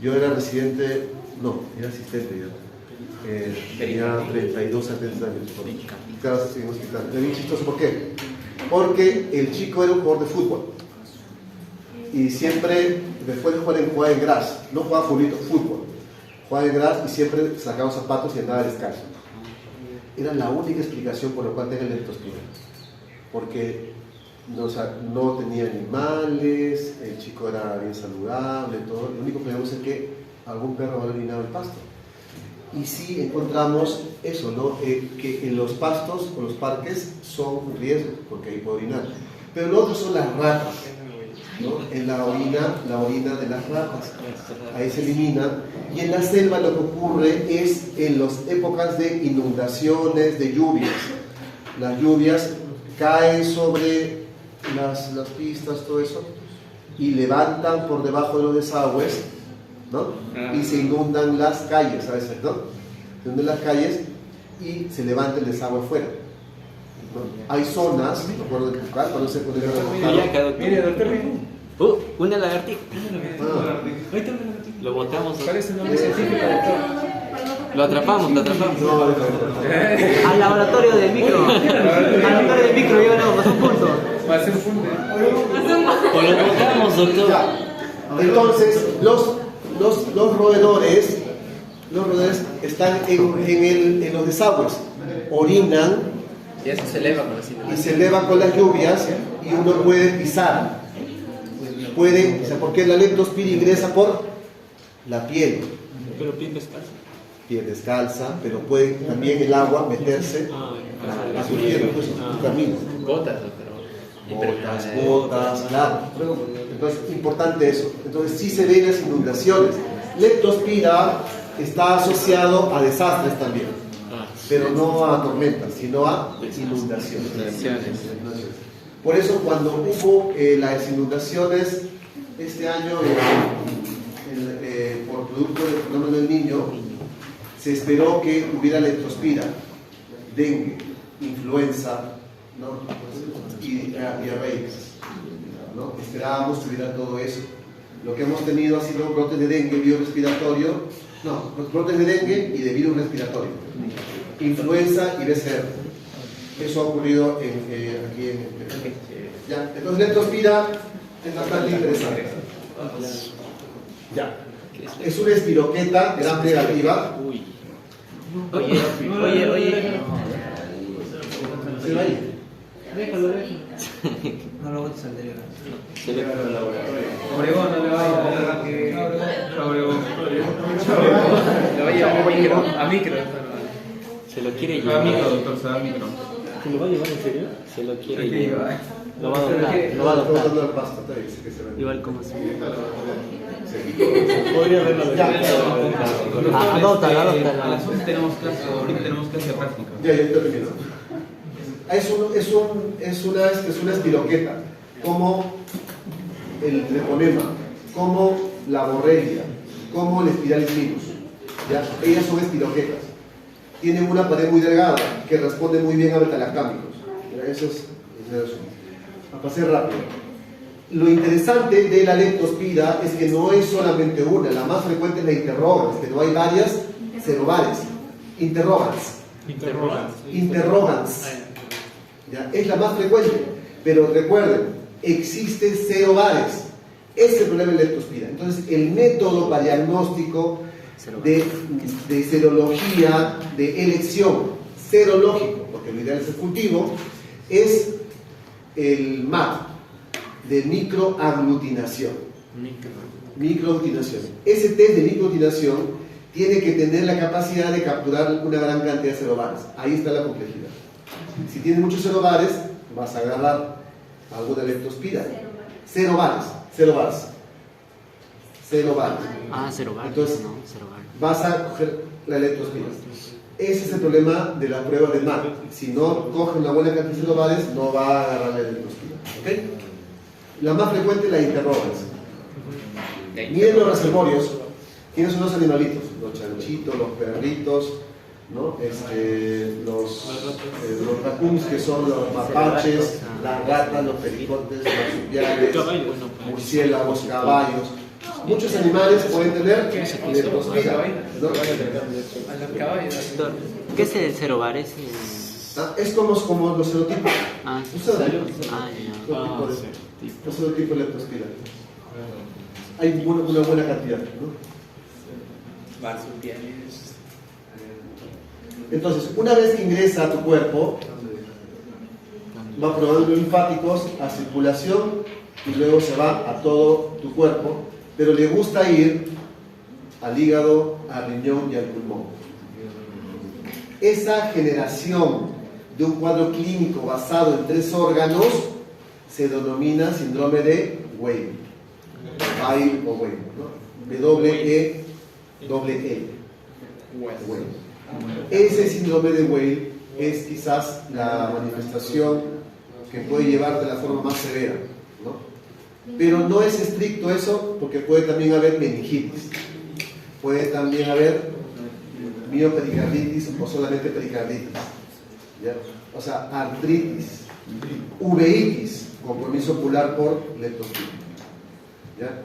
Yo era residente, no, era asistente ya. Tenía 32 a 30 años. Claro, en el hospital. Era bien chistoso, ¿por qué? Porque el chico era un jugador de fútbol. Y siempre, después de jugar en gras, no jugaba fútbol. Jugaba en gras y siempre sacaba zapatos y andaba descalzo. Era la única explicación por la cual tenía leptospira. Porque no tenía animales, el chico era bien saludable, todo. Lo único que vemos es que algún perro había orinado el pasto. Y sí encontramos eso, ¿no? Que en los pastos o los parques son un riesgo, porque ahí puede orinar. Pero lo otro son las ratas, ¿no? En la orina de las ratas, ahí se elimina. Y en la selva lo que ocurre es en las épocas de inundaciones, de lluvias. Las lluvias caen sobre las pistas, todo eso, y levantan por debajo de los desagües, ¿no? Y se inundan las calles a veces, ¿no? Se inundan las calles y se levanta el desagüe afuera, ¿no? Hay zonas, me acuerdo de Pucar, cuando se pone Mire, doctor, una lagartija. Lo botamos. ¿Cuál es el nombre científico, doctor? Lo atrapamos. No, Al laboratorio del micro. Al laboratorio del micro, llévanos un punto. Va a ser un punto. O lo botamos, doctor. entonces, los roedores están en los desagües, orinan Y eso se eleva con así. y se elevan con las lluvias y uno puede pisar. O sea, porque la leptospira ingresa por la piel. Pero piel descalza. Piel descalza, pero puede también el agua meterse a su piel, pues un camino. Gotas, pero. Botas, claro. Entonces, importante eso. Entonces, sí se ven las inundaciones. Leptospira está asociado a desastres también, pero no a tormentas, sino a inundaciones. Por eso, cuando hubo las inundaciones este año, por producto del fenómeno del Niño, se esperó que hubiera leptospira, dengue, influenza, ¿no? y diarreas, ¿no? Esperábamos que hubiera todo eso. Lo que hemos tenido ha sido brotes de dengue, virus respiratorio, brotes de dengue y de virus respiratorio, influenza y BCR. Eso ha ocurrido aquí en Perú. Ya, entonces leptospira es bastante interesante. Ya. Es una espiroqueta gran negativa. Uy. Oye. Se va ahí. Déjalo. No lo botes al delegado. Se le Obregón, no le vaya a Obregón. Lo voy a micro. Se lo quiere Se da micro, llevar. doctor, se da micro. ¿Se lo va a llevar en serio? Se lo quiere Hay que llevar. llevar. Lo va a adoptar. Lo va a Está adoptar. botando el pasto, está bien, dice que se va. Igual como si. Podría haberlo Ya. Adóptalo. A las 11 tenemos clase, ahorita tenemos clase práctica. Ya, yo termino. Es una espiroqueta, como el treponema, como la borrelia, como el spiralis minus. ¿Ya? Ellas son espiroquetas. Tienen una pared muy delgada que responde muy bien a betalactámicos. Eso es eso. A pasar rápido. Lo interesante de la leptospira es que no es solamente una, la más frecuente es la interrogans, pero hay varias cerobares. Interrogans. ¿Ya? Es la más frecuente, pero recuerden, existen cerobares. Ese es el problema de la leptospira. Entonces, el método para diagnóstico de serología, de elección serológico, porque lo ideal es el cultivo, es el MAP, de microaglutinación. Microaglutinación. Ese test de microaglutinación tiene que tener la capacidad de capturar una gran cantidad de cerobares. Ahí está la complejidad. Si tienes muchos cerobares, vas a agarrar alguna leptospira. Cerobares. Ah, cero bar. Entonces, No, cero bar. vas a coger la leptospira. Ese es el problema de la prueba de MAP. Si no coge una buena cantidad de cerobares, no va a agarrar la leptospira. ¿Ok? La más frecuente es la interrogans. Miren los reservorios. ¿Quiénes son los animalitos? Los chanchitos, los perritos, ¿no? Los raccoons, que son los mapaches, las ratas, los pericotes, los marsupiales, murciélagos, caballos. Muchos animales pueden tener leptospira, ¿no? A los caballos. Doctor, ¿qué es el cero bar? Es Es como los serotipos. Ah, ¿Tú sabes? ya. Los serotipos de leptospira. Hay una buena cantidad, ¿no? Marsupiales. Entonces, una vez que ingresa a tu cuerpo, va probando linfáticos a circulación y luego se va a todo tu cuerpo, pero le gusta ir al hígado, al riñón y al pulmón. Esa generación de un cuadro clínico basado en 3 órganos se denomina síndrome de Weill, Weill o Weill, ¿no? W-E-E-L. Weill. Ese síndrome de Weill es quizás la manifestación que puede llevar de la forma más severa, ¿no? Pero no es estricto eso, porque puede también haber meningitis, puede también haber miopericarditis o solamente pericarditis, ¿ya? O sea, artritis, uveitis, compromiso ocular por leptospira, ¿ya?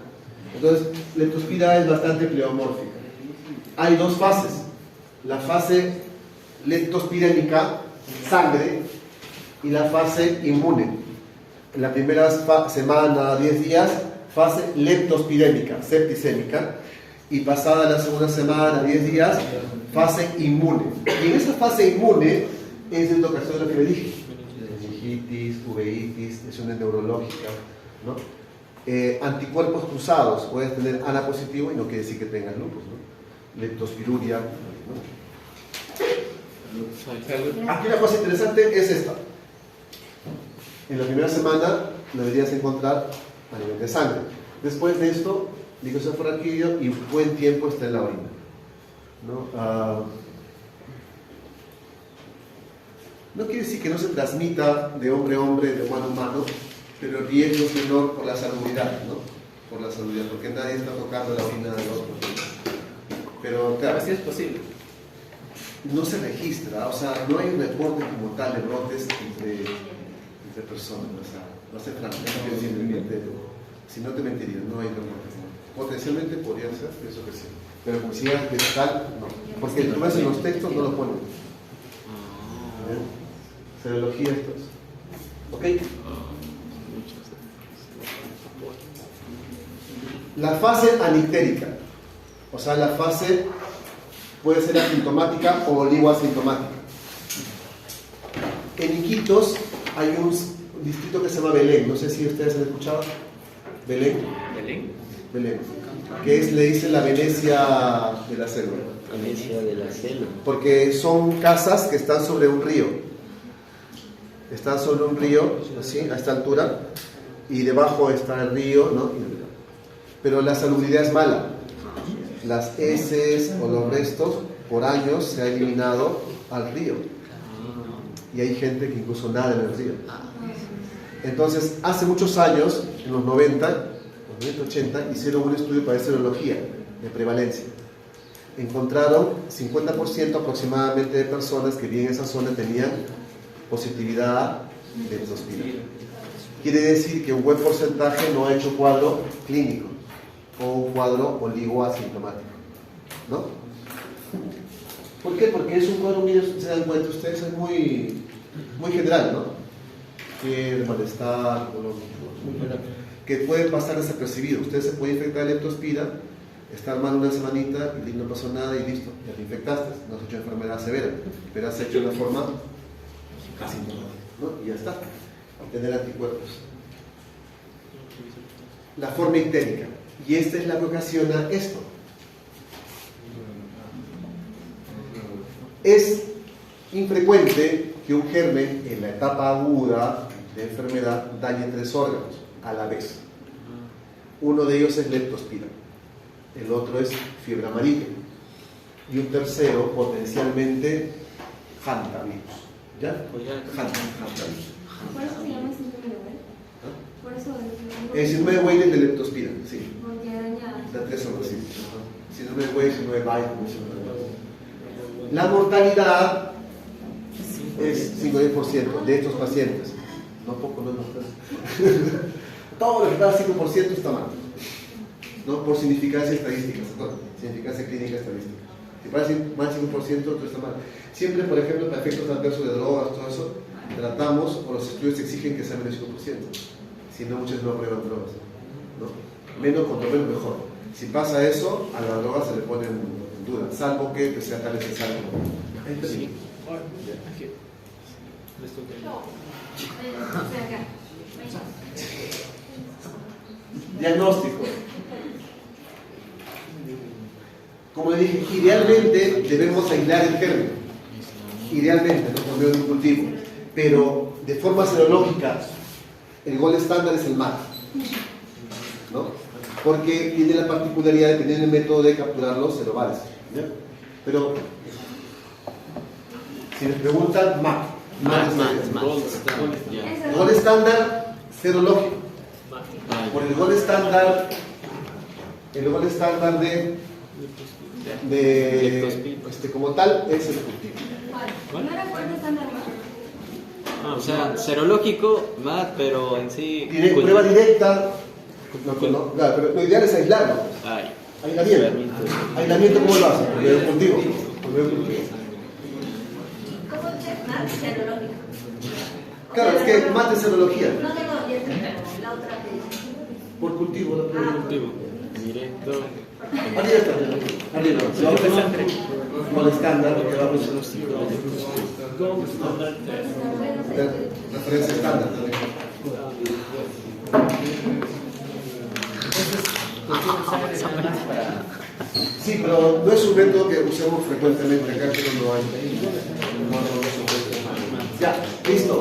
Entonces, leptospira es bastante pleomórfica. Hay 2 fases: la fase leptospirémica, sangre, y la fase inmune. En la primera semana, 10 días, fase leptospirémica, septicémica, y pasada la segunda semana, 10 días, fase inmune. Y en esa fase inmune es el ocasión de lo que le dije: meningitis, uveitis, lesiones neurológicas, ¿no? Anticuerpos cruzados, puedes tener ANA positivo y no quiere decir que tengas lupus, ¿no? Leptospiruria, ¿no? Aquí una cosa interesante es esta. En la primera semana lo deberías encontrar a nivel de sangre. Después de esto, licosafraquidio y buen tiempo está en la orina, ¿no? No quiere decir que no se transmita de hombre a hombre, de humano a humano, pero el riesgo es menor por la salubridad, ¿no? Por la salubridad, porque nadie está tocando la orina del otro. Pero claro, Así es posible. no se registra, o sea, no hay un reporte como tal de brotes entre personas, o sea, no se transmite simplemente, si no te mentiría, no hay reporte. Potencialmente podría ser, eso que sí, pero como si es tal, no, porque tú ves en los textos no lo ponen. Serología estos. ¿Ok? La fase anictérica, o sea, la fase puede ser asintomática o oligoasintomática. En Iquitos hay un distrito que se llama Belén, no sé si ustedes han escuchado. Belén. Belén. Que es, le dicen la Venecia de la selva. Venecia de la selva. Porque son casas que están sobre un río. Están sobre un río, así, a esta altura, y debajo está el río, ¿no? Pero la salubridad es mala. Las heces o los restos por años se ha eliminado al río. Y hay gente que incluso nada en el río. Entonces, hace muchos años, en los 90, 80, hicieron un estudio para serología de prevalencia. Encontraron 50% aproximadamente de personas que vivían en esa zona tenían positividad de leptospira. Quiere decir que un buen porcentaje no ha hecho cuadro clínico o un cuadro oligoasintomático, ¿no? ¿Por qué? Porque es un cuadro, miren, se dan cuenta ustedes, es muy general, ¿no? Fiebre, malestar, dolor, muy general, que puede pasar desapercibido. Usted se puede infectar de leptospira, estar mal una semanita y no pasó nada y listo, ya te infectaste, no has hecho enfermedad severa, pero has hecho de una forma asintomática, ¿no? Y ya está, tener anticuerpos. La forma ictérica, y esta es la que ocasiona esto. Es infrecuente que un germen en la etapa aguda de enfermedad dañe 3 órganos a la vez. Uno de ellos es leptospira, el otro es fiebre amarilla y un tercero potencialmente hantavirus. ¿Ya? Hantavirus. Por eso se llama síndrome de Weil. Por eso El síndrome de Weil es de leptospira, sí. porque daña. Da 3 órganos, sí. Síndrome de Weil, síndrome de Weil, la mortalidad es 5% de estos pacientes. No poco, no es bastante. Todo lo que está al 5% está mal. ¿No? Por significancia estadística, significancia clínica estadística. Si pasa más del 5%, todo está mal. Siempre, por ejemplo, para efectos adversos de drogas, todo eso, tratamos, o los estudios exigen que sea menos del 5%. Si no, muchas no aprueban drogas. ¿No? Menos, cuanto menos, mejor. Si pasa eso, a la droga se le pone en duda, salvo que sea tan necesario. Sí. Diagnóstico. Como le dije, idealmente debemos aislar el germen. Idealmente, ¿no? Por medio de un cultivo. Pero de forma serológica, el gol estándar es el MAT, ¿no? Porque tiene la particularidad de tener el método de capturar los serobales. ¿Ya? Pero si les preguntan, MAT. El gol estándar serológico. Por el gol estándar de como tal es el cultivo. ¿No era cuánto estándar más? O sea, serológico, MAT, pero en sí. Prueba directa. No, claro, pero lo ideal es aislarlo. Aislamiento. Aislamiento, ¿cómo lo hace? Por el cultivo. ¿Cómo es más serológico? Claro, es que MAT es serología. No tengo la otra que dice. Por cultivo, no por cultivo. Directo. Arriba está. Arriba. Con el estándar, que va a ser los 5. Referencia estándar también. Sí, pero no es un método que usemos frecuentemente acá, pero no hay. Ya, listo.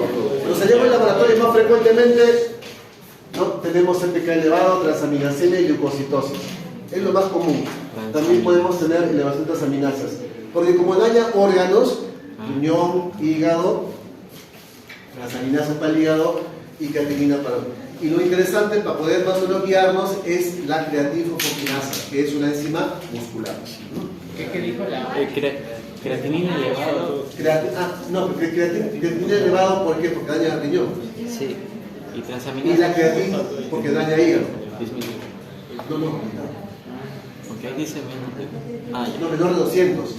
Nos hallamos en laboratorio más frecuentemente, ¿no? Tenemos CPK elevado, transaminasemia y leucocitosis. Es lo más común. También podemos tener elevación de transaminasas. Porque como daña órganos, riñón, hígado, transaminasas para el hígado y creatinina para el. Y lo interesante para poder más o menos guiarnos es la creatinfosfoquinasa, que es una enzima muscular. ¿Qué dijo la? Creatinina elevado. Creatinina elevado, ¿por qué? Porque daña el riñón. Sí. Y Y transaminasa. la creatina, porque daña hígado. Disminuye. No. Porque ahí dice menos de. No, menor de 200,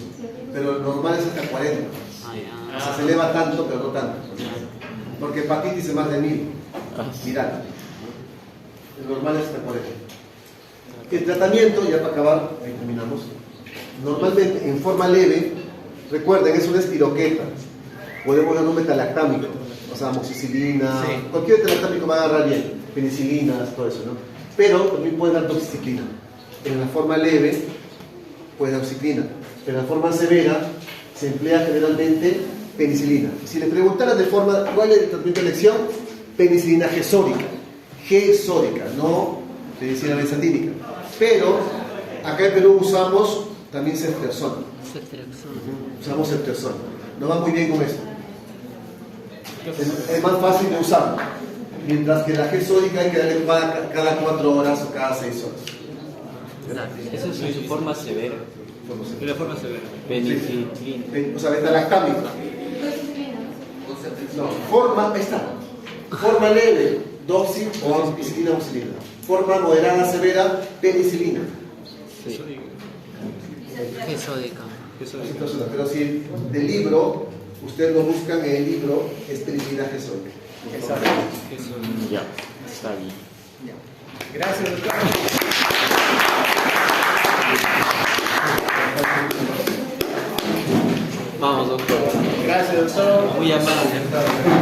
pero lo normal es hasta 40. Ah, O sea, se eleva tanto, pero no tanto. Porque hepatitis es más de 1000 viral. El normal es hasta 40. El tratamiento, ya para acabar, ahí terminamos. Normalmente en forma leve, recuerden, es una espiroqueta. Podemos dar un metalactámico, o sea, amoxicilina, cualquier metalactámico va a agarrar bien, penicilinas, todo eso, ¿no? Pero también pueden dar doxiciclina. En la forma leve, puede dar doxiciclina. En la forma severa, se emplea generalmente penicilina. Si le preguntaran de forma, ¿cuál es el tratamiento de elección? Penicilina G-sódica, no penicilina benzatínica. Pero acá en Perú usamos también ceftriaxona. Usamos ceftriaxona. No va muy bien con esto. Es más fácil de usar. Mientras que la G-sódica hay que darle cada 4 horas o cada 6 horas. Esa es su forma severa. De la forma severa. Penicilina. O sea, metalactámico. No, forma, ahí está. Forma leve, dosis o amoxicilina. Forma moderada, severa, penicilina. Sí. Gesódica. Pero si del libro, ustedes lo buscan en el libro, es penicilina G-sódica. Ya, está bien. Gracias, doctor. Vamos, doctor. Gracias, doctor. Muy amable.